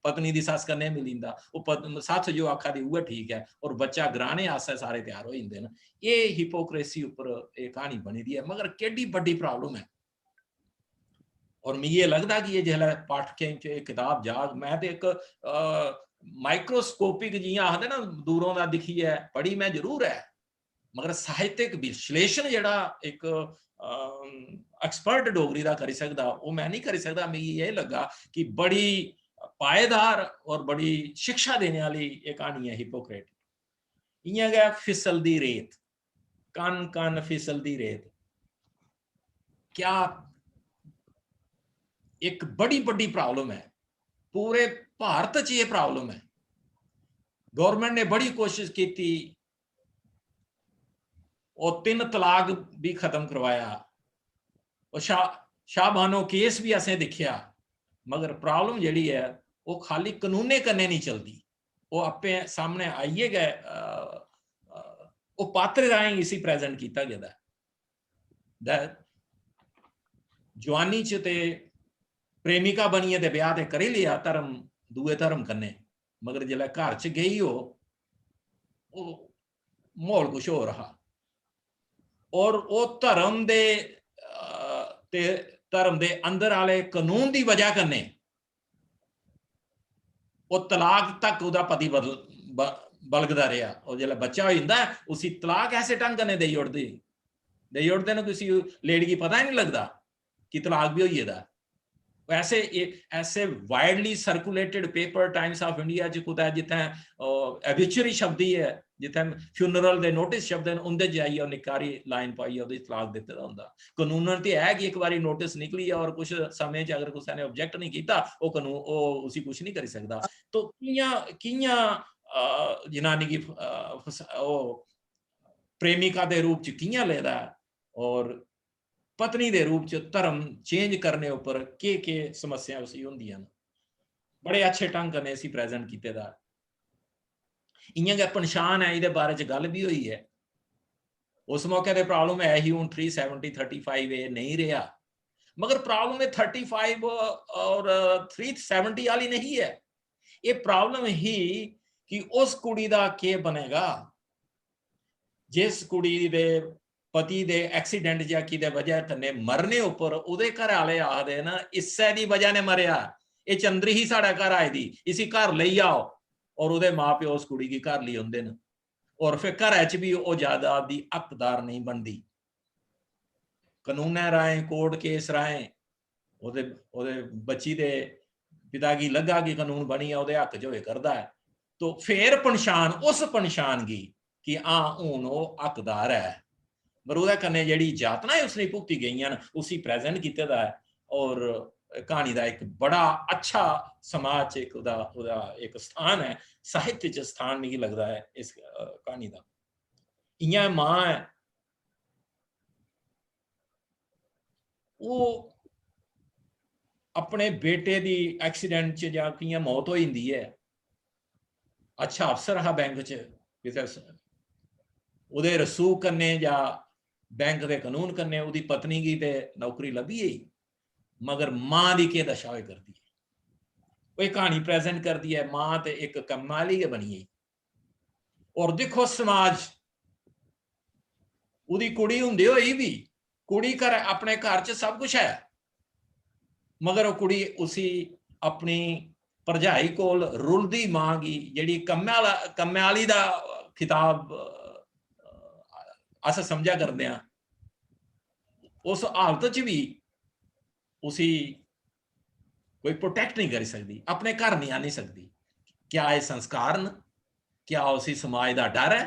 C: पत्नी दी सस कन्ने मिलींदा वो सच जो आखा दी उह ठीक है और बच्चा ग्राने आस्ते सारे तैयार हो जांदे न। ये हिपोक्रेसी ऊपर एक कहानी बनी दी है मगर केडी बड़ी प्रॉब्लम है और मिगी ये लगता कि ये जिसलै पाठकें च किताब जाग मैं तो एक माइक्रोस्कोपिक जियां आखदे ना दूरों दा दिखिए पढ़ी मैं जरूर है मगर साहित्यिक विश्लेषण जेड़ा एक एक्सपर्ट डोगरी दा करी सकदा वो मैं नहीं करी सकदा। मिगी ये लगा कि बड़ी पायेदार और बड़ी शिक्षा देने वाली एक कहानी है हिपोक्रेट। इयां गै फिसलदी रेत कन कन फिसलदी रेत क्या एक बड़ी बड़ी प्रॉब्लम है पूरे भारत च ये प्रॉब्लम है। गवर्नमेंट ने बड़ी कोशिश की थी और 3 तलाक भी खत्म करवाया और शाहबानो केस भी असें दिखिया मगर प्रॉब्लम जड़ी है वो खाली कानूने कन्ने नहीं चलती वो आपे सामने आइए गए वो पात्र राहें इसी प्रेजेंट किया गया जवानी च ते प्रेमिका बनिए ते ब्याह ते करी लिया धर्म दूए धर्म कन्ने मगर जिसलै घर च गई हो माहौल कुछ हो रहा और वो धर्म दे अंदर आले कानून की वजह कन्ने वो तलाक तक उहदा पति बलगदा रहा और जिसलै बच्चा हो जांदा उसी तलाक ऐसे ढंग कन्ने देई ओड़दे ने किसी लेडी की पता ही नहीं लगता कि तलाक भी होई गेदा। ऐसे widely circulated paper times of India च कुतै जित्थै एबिचुरी शब्द ही है जित्थै फ्यूनरल दे नोटिस शब्द न उंदे जाइए निकारी लाइन पाइए ओहदे तलाक दित्ते दा हुंदा। कानूनन ते है कि एक बारी नोटिस निकली है और कुछ समय च अगर कुसै ने ऑब्जेक्ट नहीं कीता वो कानून वो उसी कुछ नहीं करी सकदा। तो कियां जनानी की प्रेमिका दे रूप च कियां लेदा और पत्नी दे रूप च धर्म चेंज करने ऊपर के समस्या उसी होंदियां न बड़े अच्छे ढंग कन्नै इसी प्रेजेंट कीते दा। इयां गै पन्छान है, ये बारे च गल भी हुई है। उस मौके ते प्रॉब्लम है ही हुण 370 35 ए नहीं रहा, मगर प्रॉब्लम ये 35 और 370 वाली नहीं है। ये प्रॉब्लम ही कि उस कुड़ी दा के बनेगा जिस कुड़ी दे पति दे एक्सीडेंट या किदे वजह कन्ने मरने उपर उहदे घर वाले आखदे ना इस्से दी वजह ने मरिया, ये चंद्री ही साढ़े घर आए दी, इसी घर ले आओ, और उहदे माँ प्यो उस कुड़ी की घर ले आउंदे न, और फिर घर च भी वो जायदाद दी हकदार नहीं बनती। कानून राहें कोर्ट केस राहें ओदे बच्ची दे पिता की लगा की कानून बनी है, ओदे हक च होए करदा है। तो फिर पन्छान उस पन्छान की कि हाँ हुण वो हकदार है, पर ਉਹਦੇ कन्ने ਜਿਹੜੀ यातना उसने भुगती गई न उसी प्रेजेंट कीते दा है। और कहानी का एक बड़ा अच्छा समाज एक एक स्थान है, साहित्य च स्थान मिगी लगता है इस कहानी का। इयां मां है वो अपने बेटे दी एक्सीडेंट च जां कियां मौत हो जाती है, अच्छा अफसर हा बैंक च, उहदे रसूख कन्ने या बैंक के कानून कन्ने उहदी पत्नी की ते नौकरी लभी ही, मगर मां की के दशा होए करती है। वो कहानी प्रेजेंट करती है मां ते एक कमाली के बनी है। और देखो समाज उहदी कुड़ी हुंदे होई भी, कुड़ी घर अपने घर च सब कुछ है, मगर वो कुड़ी उसी अपनी भरजाई कोल रुलदी मां की जिहड़ी कम्मे वाली दा खिताब अस समझा करते हैं, उस हालत च भी उसी कोई प्रोटेक्ट नहीं कर सकती, अपने घर नहीं आनी सकती। क्या ये संस्कार न? क्या उसी समाज का डर है?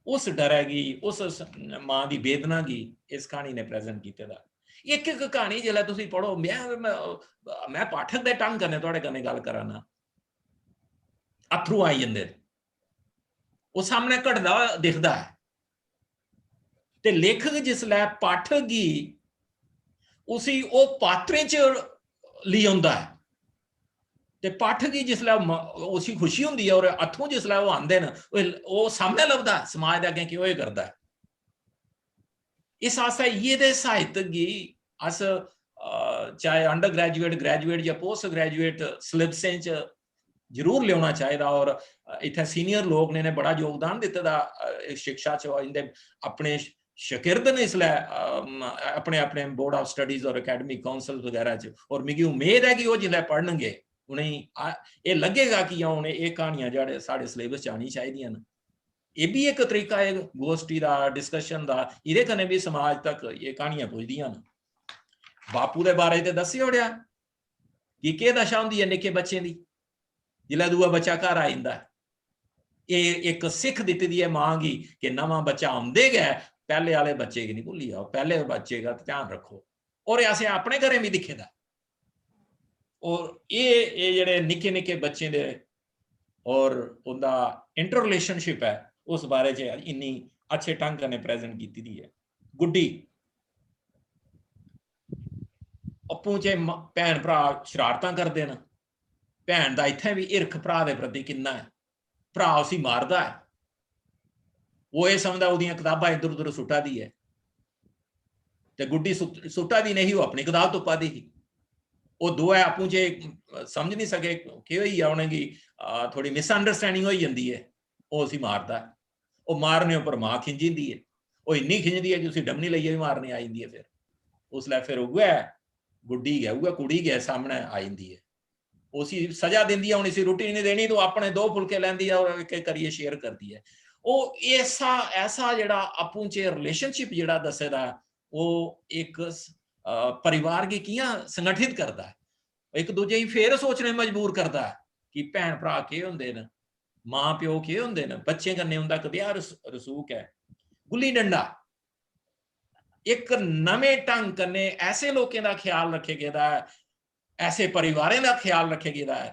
C: उस डर की, उस मां की वेदना की इस कहानी ने प्रेजेंट किया। एक एक कहानी जिसलै तुसीं पढ़ो, मैं पाठक दे ढंग कन्नै तुहाडे कन्नै गल करा ना, अत्थरू आई जंदे, वो सामने घटदा दिखदा है। ते लेखक जिसलै पाठक गी उसी वो पात्रे च ली आंदा है, ते पाठक गी जिसलै उसी खुशी हुंदी है और अत्थों जिसलै वो आंदे न वो सामने लभदा समाज दे अग्गें केह् होए करदा है। इस आस्तै ये दे साहित्य गी अस चाहे अंडर ग्रेजुएट ग्रेजुएट या पोस्ट ग्रेजुएट सिलेबसें च जरूर लिया चाहिए। और इत्थे सीनियर लोग ने बड़ा योगदान दिता दा शिक्षा च, इंदे अपने शागिर्द ने इसलिए अपने अपने बोर्ड ऑफ स्टडीज और अकेडमिक काउंसिल वगैरह च, और मिगी उम्मीद है कि वो जिसले पढ़नगे उन्हें ये लगेगा कि उन्हें ये कहानियां जेह्ड़े साढ़े सिलेबस च आनी चाहिए न। ये भी एक तरीका है गोष्ठी का डिस्कशन का, इहदे कन्नै भी समाज तक ये कहानियां पुजदियां न। बापू दे बारे च दस्सी ओड़िया कि केह् दशा हुंदी है निक्के बच्चे दी जिसलै दूआ बच्चा घर आई जंदा है। ये एक सिख दित्ती दी है मां गी कि नवां बच्चा आंदे गै पहले वाले बच्चे गी नहीं भुल्ली जाओ, पहले बच्चे का ध्यान रखो। और असें अपने घरें भी दिक्खे दा। और ये जेह्ड़े निक्के निक्के बच्चे दे और उनदा इंटर रिलेशनशिप है उस बारे च इन्नी अच्छे ढंग कन्नै प्रेजेंट कीती दी है। गुड्डी अप्पूं च भैन भरा शरारतां करदे न, भैन दा इत्थै भी हिरख भरा दे प्रति किन्ना है, भरा उसी मारदा है, वो ये समझदा उहदियां किताबां इधर उधर सुट्टा दी है, ते गुड्डी सुट्टा दी नहीं, वो अपनी किताब तुप्पा दी ही। वो दोए आपूं च समझ नहीं सके केह् होई गेआ, उ'नेंगी थोड़ी मिसअंडरस्टैंडिंग होई जंदी है, वो उसी मारदा है। वो मारने उपर मां खिंजी जंदी है, वो इन्नी खिंजदी है कि उसी डमनी लेइयै भी मारने आई जंदी है। फिर उसलै फिर उ'ऐ गुड्डी गै उ'ऐ कुड़ी गै सामने आई जंदी है, उसी सजा दिंदी है, हुण इसी रुट्टी नहीं देनी तो अपने 2 फुलके लैंदी है और एक करियै शेयर करदी है। वो ऐसा जेह्ड़ा आपूं च रिलेशनशिप जेह्ड़ा दस्से दा वो एक परिवार गी कि'यां संगठित करदा है, एक दूजे गी फिर सोचने मजबूर करदा है कि भैन भरा केह् हुंदे न, मां प्यो केह् हुंदे न, बच्चे कन्नै उंदा कदेहा रसूख है। गुल्ली डंडा एक नवें ढंग कन्नै ऐसे लोकें दा ख्याल रखे गेदा है, ऐसे परिवारें का ख्याल रखे गेदा है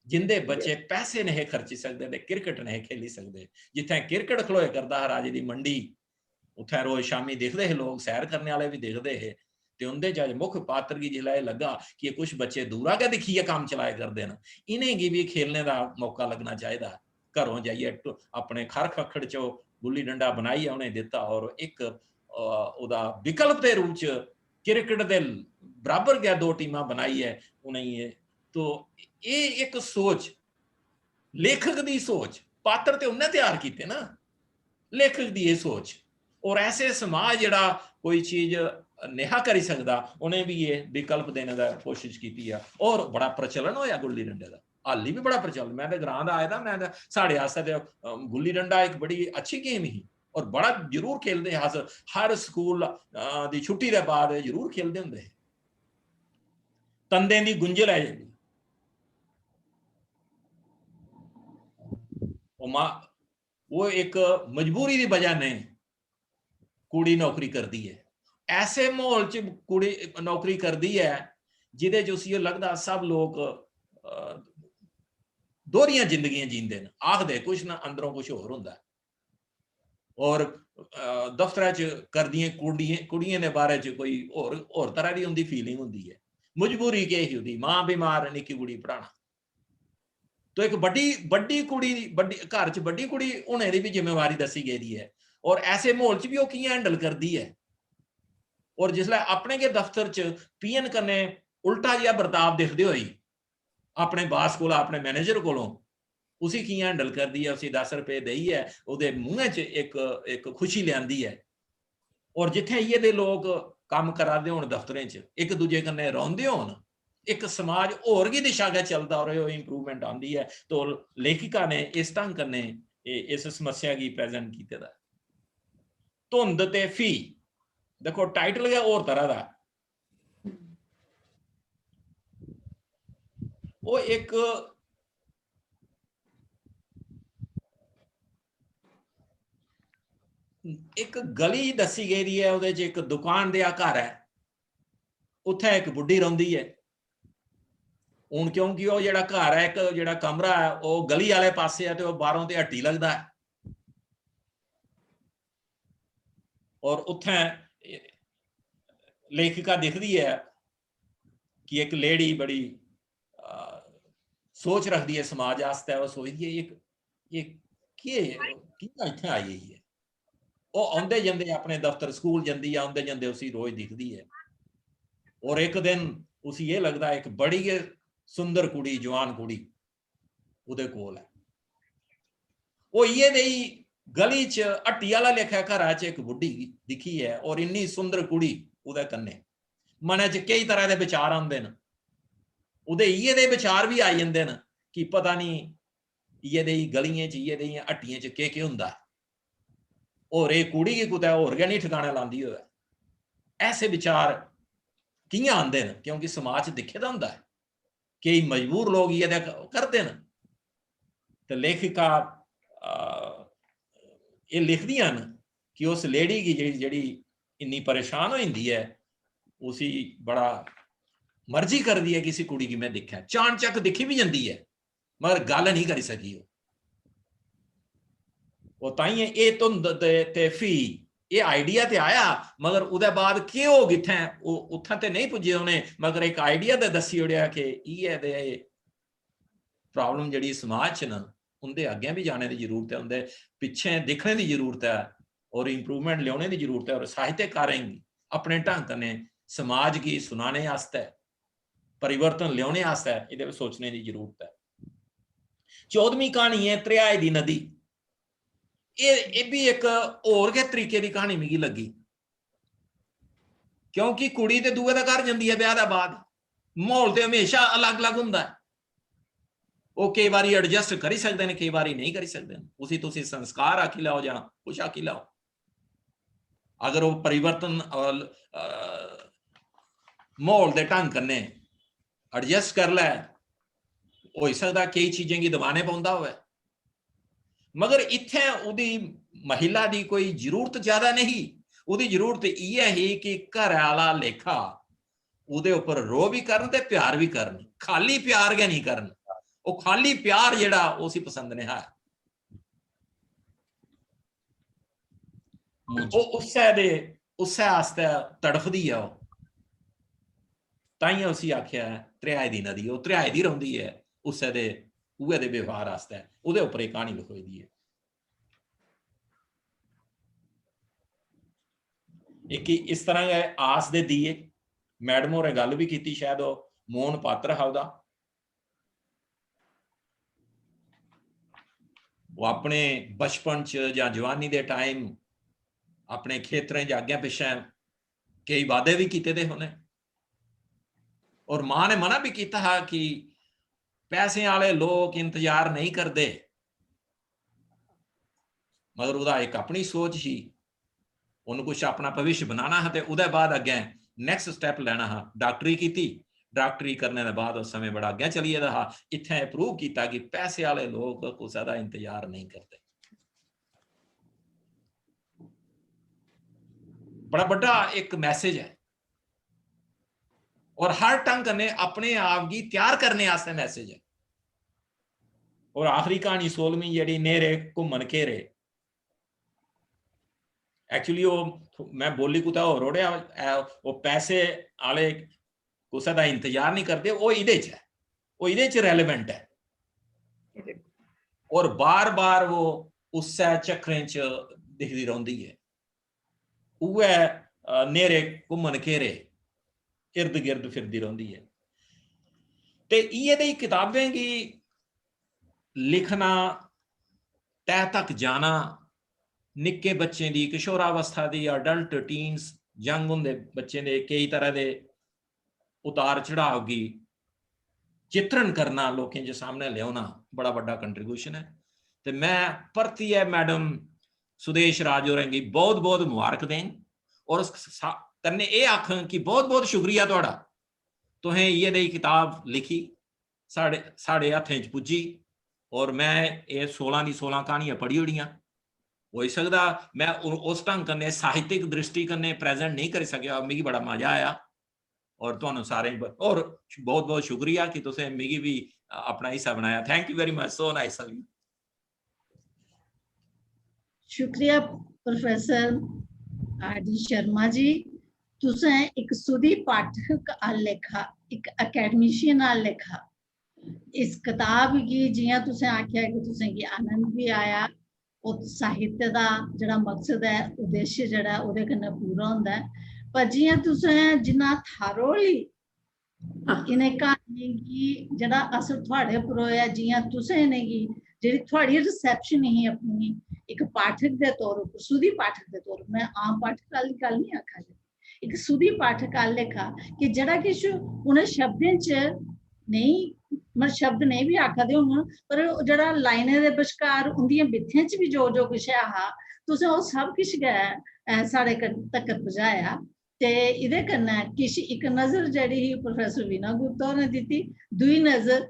C: जिंदे बच्चे पैसे नहीं खर्ची सकते ते क्रिकेट नहीं खेली सकते। जिथे क्रिकेट खलोए करदा हा राजे दी मंडी, उत्थे रोज शामी दिखदे हे लोग, सैर करने वाले भी दिखदे हे, ते उंदे च मुख पात्र गी जिसलै लगा कि कुछ बच्चे दूरा गै दिखियै काम चलाए करदे न, इन्हें गी भी खेलने का मौका लगना चाहिए। घरों जाइए अपने खर खखड़ चो गुल्ली डंडा बनाइए उन्हें दिता और एक ओदा विकल्प के रूप च क्रिकेट के बराबर गया 2 टीमां बनाई है उन्हें। तो ये एक सोच लेखक दी सोच, पात्र ते उन्हें तैयार किए ना, लेखक दी ये सोच, और ऐसे समाज जड़ा कोई चीज नेहा करी सकदा उन्हें भी ये विकल्प देने का कोशिश की है। और बड़ा प्रचलन होया गुल्ली डंडे का, हाली भी बड़ा प्रचलन। मैं तो ग्रां दा आया था, मैं साढ़े आस्ते गुल्ली डंडा एक बड़ी अच्छी गेम ही और बड़ा जरूर खेलते अस, हर स्कूल दी छुट्टी के बाद जरूर खेलते होंगे। तंदे दी गुंजल है जी, वो एक मजबूरी की वजह ने कुड़ी नौकरी करती है, ऐसे माहौल च कुड़ी नौकरी करती है जिदे च उसी लगता सब लोग दोहरियां जिंदगियां जींदे न, आखदे कुछ ना अंदरों कुछ होर हुंदा। और दफ्तर च करदियां कुड़ियां दे बारे च कोई होर तरह की उनकी फीलिंग होंदी है। मजबूरी के ही होंदी, मां बीमार, निक्की कुड़ी पढ़ाना। तो एक बड़ी कुड़ी, बड़ी घर च बड़ी कुड़ी होने की भी जिम्मेवारी दसी गई है, और ऐसे माहौल च भी वो कियां हैंडल करती है। और जिसले अपने के दफ्तर च पीएन कन्ने उल्टा जिहा बर्ताव दिखदे होई अपने बास को, अपने मैनेजर को, उसी कियां हैंडल करती है, उसी 10 रुपए दई है, उहदे मुंह च एक खुशी लियांदी है। और जिथे ये दे लोग काम कराते होण दफ्तरें च, एक दूजे कन्ने रौंदे होण, एक समाज होर की दिशा गै चलता और इंप्रूवमेंट आती है। तो लेखिका ने इस ढंग कन्ने इस समस्या की प्रेजेंट किया था। धुंध ते फी, देखो टाइटल गै होर तरह का, वो एक गली दसी गई है, उहदे च एक दुकान दिया घर है, उत्थे एक बुढ़ी रहिंदी है। हुण क्योंकि वो जिहड़ा घर है, एक जिहड़ा कमरा है वो गली वाले पासे है, तो बाहरों ते हट्टी लगता है। और उत्थे लेखिका दिखती है कि एक लेडी बड़ी सोच रखती है समाज आस्ते, वो सोचती है ये इत्थे आई है। वो आंदे जांदे अपने दफ्तर स्कूल जाती है, आंदे जांदे उसी रोज दिखती है। और एक दिन उसी ये लगता है एक बड़ी सुंदर कुड़ी, जवान कुड़ी उहदे कोल है। वो ये नहीं गली च हट्टी वाला लेखा घर च एक बुढ़ी दिखी है, और इन्नी सुंदर कुड़ी उहदे कन्ने। मने च कई तरह के विचार आंदे न, उहदे इये दे विचार भी आई जांदे न कि पता नहीं इये दे गलियां च, इये दे हट्टियां च के हुंदा है, और ये कुड़ी की कुतै होर गै नहीं ठिकाना लांदी होवे। ऐसे विचार कियां आंदे न, क्योंकि समाज दिखे दा हुंदा है, कई मजबूर लोग ये करते न। तो लेखिका ये लिखदियां न कि उस लेडी की जिहड़ी इन्नी परेशान हो जाती है, उसी बड़ा मर्जी कर दी है किसी कुड़ी की मैं दिखा, चाण चक दिखी भी जाती है मगर गल नहीं करी सकी। वो ताई ये धुंध ते फी ये आइडिया ते आया, मगर उहदे बाद के हो गिथे उत्थे ते नहीं पुजे उन्हें, मगर एक आइडिया ते दसी उड़िया कि ये दे प्रॉब्लम जिहड़ी समाज च न, उनके अगे भी जाने की जरूरत है, उनके पिछे दिखने की जरूरत है, और इंप्रूवमेंट लियाने की जरूरत है। और साहित्यकारें अपने ढंग ने समाज की सुनाने आस्ते, परिवर्तन लियाने आस्ते ये सोचने की जरूरत है। 14वीं कहानी है त्रियाए दी नदी। ये भी एक और के तरीके की कहानी मिगी लगी, क्योंकि कुड़ी ते दूए दा घर जांदी है ब्याह दा बाद, माहौल ते हमेशा अलग अलग हुंदा है। वो कई बार एडजस्ट करी सकते हैं, कई बार नहीं करी सकते। उसी तुसी संस्कार आखी लाओ या कुछ आखी लाओ, अगर वो परिवर्तन माहौल के ढंग कन्ने एडजस्ट कर लै, हो सकता कई चीजें की दबाने पाउंदा होवे। मगर इत्थे उहदी महिला की कोई जरूरत ज्यादा नहीं, उहदी जरूरत इह ही कि घर वाला लेखा उहदे उपर रो भी करन ते प्यार भी करन, खाली प्यार गै नहीं करन। वो खाली प्यार जिहड़ा उसी पसंद नहीं है, वो उस्से आस्ते तड़फदी है। ताइयों उसी आख्या त्रियाए दी नदी, वो त्रियाए दी रहिंदी है उस्से दे उहे दे व्यवहार आस्ते उहदे उपर एक कहानी लिखोई दी है। एक इस तरह है आस दे दिए, मैडम होरें गल भी की, शायद मोहन पात्र हा उहदा, वो अपने बचपन च या जवानी दे टाइम अपने खेतरें अग्गे पिछे कई वादे भी किए दे होने, और मां ने मना भी किया कि पैसे वाले लोग इंतजार नहीं करते, मगर उहदा एक अपनी सोच ही, उन्हें कुछ अपना भविष्य बनाना है, तो उहदे बाद अगे नैक्सट स्टैप लेना है। डॉक्टरी की, डॉक्टरी करने के बाद उस समय बड़ा अगे चलिए रहा, इत्थे प्रूव किया कि पैसे वाले लोग कुछ ज्यादा इंतजार नहीं करते। बड़ा बड़ा एक मैसेज है, और हर टंग ने अपने आप की तैयार करने वास्ते मैसेज है। और आखिरी कहानी 16वीं जी नेरे घूमन घेरे, एक्चुअली वो मैं बोली कुछ और रोड़िया, वो पैसे आले कुछ का इंतजार नहीं करते, वो इहदे च है, वो इहदे च रेलेवेंट है, और बार बार वो उस चक्करें च दिखती रहती है, उहे नेरे घूमन घेरे इर्द गिर्द फिरती रहती है। ते इये दी किताबें की लिखना, तह तक जाना, निक्के बच्चे दी, किशोरावस्था दी, अडल्ट टीन्स यंग होंदे बच्चे दे कई तरह दे उतार चढ़ाव की चित्रण करना, लोगों के सामने लियाना बड़ा बड़ा कंट्रीब्यूशन है। तो मैं परतिए मैडम सुदेश राज होरें गी बहुत बहुत मुबारक दें, और कन्ने ये आखन कि बहुत बहुत शुक्रिया तुहाड़ा, तुहें ये दे किताब लिखी, साढ़े हत्थें च पुज्जी, और मैं ये 16 दी 16 कहानियां पढ़ी होड़ियां। हो सकता मैं उस ढंग कन्ने साहित्यिक दृष्टि कन्ने प्रेजेंट नहीं कर सकिया, मिगी बड़ा मजा आया, और तुहानू सारे और बहुत बहुत शुक्रिया कि तुसें मिगी भी अपना हिस्सा बनाया। Thank you very much, so nice of you.
B: शुक्रिया प्रोफेसर आर.डी. शर्मा जी, तुसें एक सुधी पाठक आल लेखा, एक अकैडमिशियन आल लेखा इस किताब की जियां तुसें आख्या कि तुसें गी आनंद भी आया, और साहित्य दा जेड़ा मकसद है, उद्देश्य जेड़ा ओदे कन्नै पूरा होंदा है, पर जियां तुसें जिन्ना थारोली इन्हें कहानी की जेड़ा असर थोड़े पर होया, जियां तुसें इनेंगी जेड़ी थोड़ी रिसेप्शन ही अपनी एक पाठक दे तौर पर, सुधी पाठक दे तौर, मैं आम पाठक आली गल नहीं आखा जी, एक सुधी पाठक आल लेखा कि जेड़ा किश उन्हें शब्दें च नहीं, मतलब शब्द नहीं भी आखा दे होंगे, पर जेड़ा लाइनें दे बश्कार उंदियां बित्थें च भी जो जो कुछ है हा, तुसें वो सब किश गै साढ़े तक पहुंचाया। ते इहदे कन्नै किश इक नजर जेह्ड़ी ही प्रोफेसर वीना गुप्ता होरें दित्ती, दुई नजर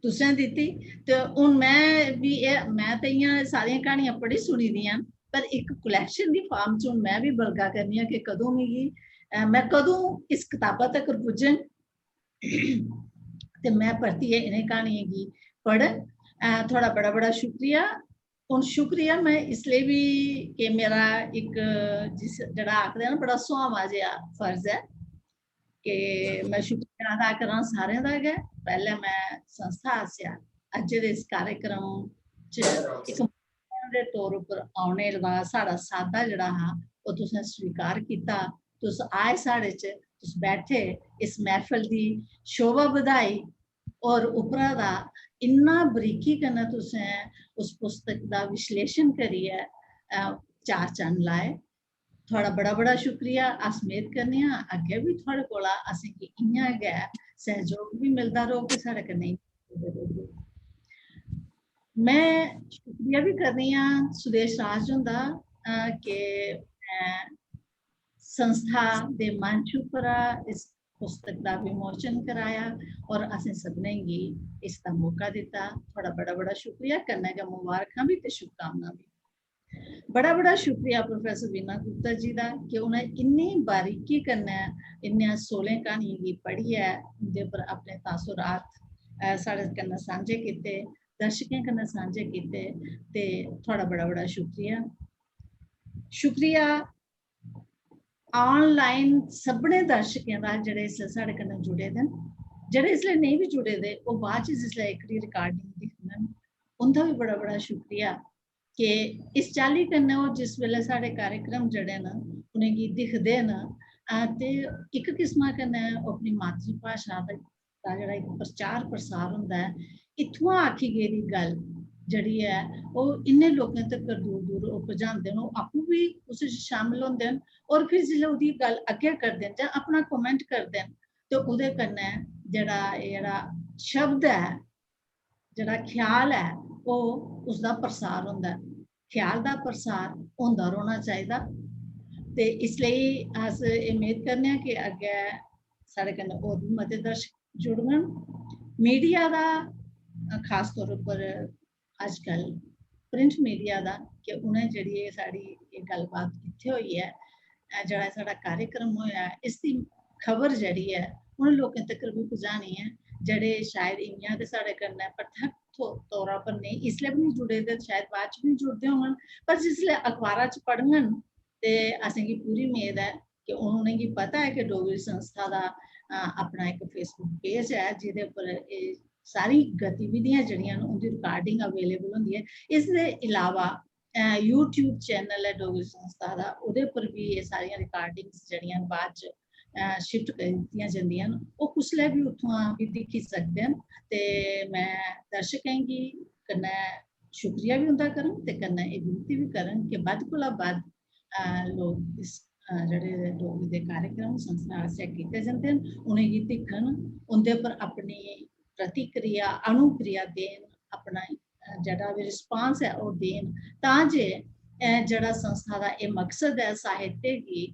B: तुसें दित्ती, ते हुन मैं भी मैं ते इ'यां सारियां क्हानियां पढ़ी सुनी दियां, पर एक कलैक्शन दी फार्म च हुन मैं भी बलगा करनी आं कि कदों मिगी मैं कदों इस कताबा तक पुज्जन ते मैं परतियै इनें क्हानियें गी पढ़न। थोड़ा बड़ा बड़ा शुक्रिया। हुन शुक्रिया मैं इसलिए भी कि मेरा एक जिस जेड़ा आखदे ना बड़ा सुहावा जेहा फर्ज है कि मैं शुक्रिया अदा करां सारें दा गै। पैह्ले मैं संस्था आसेआ अज्ज दे इस कार्यक्रम च इक दे तौर उप्पर औने दा साढ़ा सादा जेड़ा हा ओह् तुसें स्वीकार कीता, तुस आए साढ़े च, तुस बैठे, इस महफिल दी शोभा बधाई, और उपरा दा इन्ना बरीकी कन्नै तुसें उस पुस्तक दा विश्लेषण करियै चार चन्न लाए। थोड़ा बड़ा बड़ा शुक्रिया। अस मेद करने आं अग्गे भी थोड़े कोला असेंगी इ'यां गै सहयोग भी मिलदा रौह्ग कि साढ़े कन्नै मैं शुक्रिया भी करनी आं सुदेश राज हुंदा कि संस्था दे मंच उप्पर इस पुस्तक का विमोचन कराया और असें सभनें गी इसका मौका दिता। थोड़ा बड़ा बड़ा शुक्रिया, कन्नै गै मुबारखां भी ते शुभकामनां भी। बड़ा बड़ा शुक्रिया प्रोफेसर वीना गुप्ता जी दा कि उन्हें इन्नी बारीकी कन्नै इन्नियां 16 क्हानियें गी पढ़ियै उं'दे उप्पर अपने तासुरात साढ़े कन्नै सांझे कीते, दर्शकें कन्नै सांझे कीते, ते थोड़ा बड़ा बड़ा शुक्रिया। शुक्रिया ऑनलाइन सभनें दर्शकें दा जेह्ड़े साढ़े कन्नै जुड़े दे न। जेह्ड़े इसलै नेईं भी जुड़े दे ओह् बाद च जिसलै एकड़ी रिकार्डिंग दिक्खङन उं'दा भी बड़ा बड़ा शुक्रिया कि इस चाल्ली कन्नै ओह् जिस वेल्लै साढ़े कार्यक्रम जेह्ड़े न उ'नेंगी दिखदे न ते इक किस्मा कन्नै ओह् अपनी मातृ भाशा दा जेह्ड़ा इक प्रचार प्रसार होंदा ऐ इत्थुआं आखी गेदी गल्ल जेह्ड़ी ऐ ओह् इन्ने लोकें तक्कर दूर दूर ओह् पजांदे न ओह् आपूं बी उस च शामल होंदे न और फिर जिसलै ओह्दी गल्ल अग्गें करदे न जां अपना कमेंट करदे न ते ओह्दे कन्नै जेह्ड़ा शब्द ऐ जेह्ड़ा ख्याल ऐ ओह् उसदा प्रसार होंदा ऐ ख्याल दा प्रसार होंदा रौह्ना चाहिदा ते इसलेई अस एह् मेद करने आं कि अग्गें साढ़े कन्नै होर बी मते दर्शक जुड़ङन मीडिया दा खास तौर उप्पर अजकल प्रिंट मीडिया दा कि उ'नें जेह्ड़ी एह् साढ़ी एह् गल्लबात इत्थै होई ऐ जेह्ड़ा साढ़ा कार्यक्रम होया ऐ इसदी खबर जेह्ड़ी ऐ उ'नें लोकें तक्कर बी पजानी ऐ जेह्ड़े शायद इ'यां ते साढ़े कन्नै प्रत्यक्ष तौरा पर नेईं इसलै बी नेईं जुड़े दे शायद बाद च बी जुड़दे होङन पर जिसलै अखबारा च पढ़ङन ते असेंगी पूरी मेद ऐ कि उ'नेंगी पता ऐ कि डोगरी संस्था दा अपना इक फेसबुक पेज ऐ जेह्दे उप्पर एह् सारी गतिविधियां जेह्ड़ियां न उं'दी रिकार्डिंग अवेलेबल होंदी ऐ इसदे इलावा यूट्यूब चैनल ऐ डोगरी संस्था दा ओह्दे उप्पर बी एह् सारियां रिकार्डिंग्स जेह्ड़ियां न बाद च शिफ्ट करी दित्तियां जंदियां न ओह् कुसलै बी उत्थुआं बी दिक्खी सकदे न ते मैं दर्शकें गी कन्नै शुक्रिया बी उं'दा करङ ते कन्नै एह् विनती बी करङ कि बद्ध कोला बद्ध लोग इस जेह्ड़े डोगरी दे कार्यक्रम संस्था आसेआ कीते जंदे न उ'नेंगी दिक्खन उं'दे पर अपनी प्रतिक्रिया अनुक्रिया देन अपना जेह्ड़ा बी रिस्पांस ऐ ओह् देन तां जे जेह्ड़ा संस्था दा एह् मकसद ऐ साहित्य गी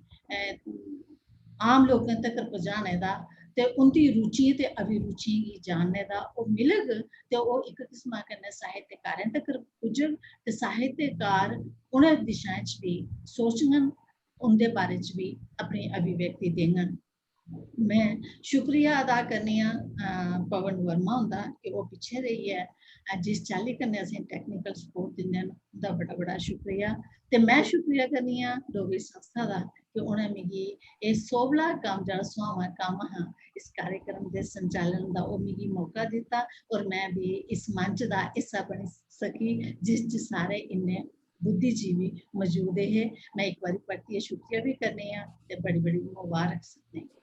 B: आम लोकें तक्कर पजाने दा ते उं'दी रुचियें ते अभिरुचियें गी जानने दा ओह् मिलग ते ओह् इक किस्मा कन्नै साहित्यकारें तक्कर पुज्जग ते साहित्यकार उ'नें दिशाएं च बी सोचङन उं'दे बारे च बी अपनी अभिव्यक्ति देङन मैं शुक्रिया अदा करनी आं पवन वर्मा हुंदा कि ओह् पिच्छे रेहियै जिस चाल्ली कन्नै असें टेक्निकल सपोर्ट दिंदे न उं'दा बड़ा बड़ा शुक्रिया ते मैं शुक्रिया करनी आं डोगरी संस्था दा कि उ'नें मिगी एह् सोभला कम्म जेह्ड़ा सुहावां कम्म हा इस कार्यक्रम दे संचालन दा ओह् मिगी मौका दित्ता और मैं भी इस मंच दा हिस्सा बनी सकी जिस च सारे इन्ने बुद्धिजीवी मौजूद हे मैं इक बारी परतियै शुक्रिया भी करनी आं ते बड़ी बड़ी मुबारक सभनें गी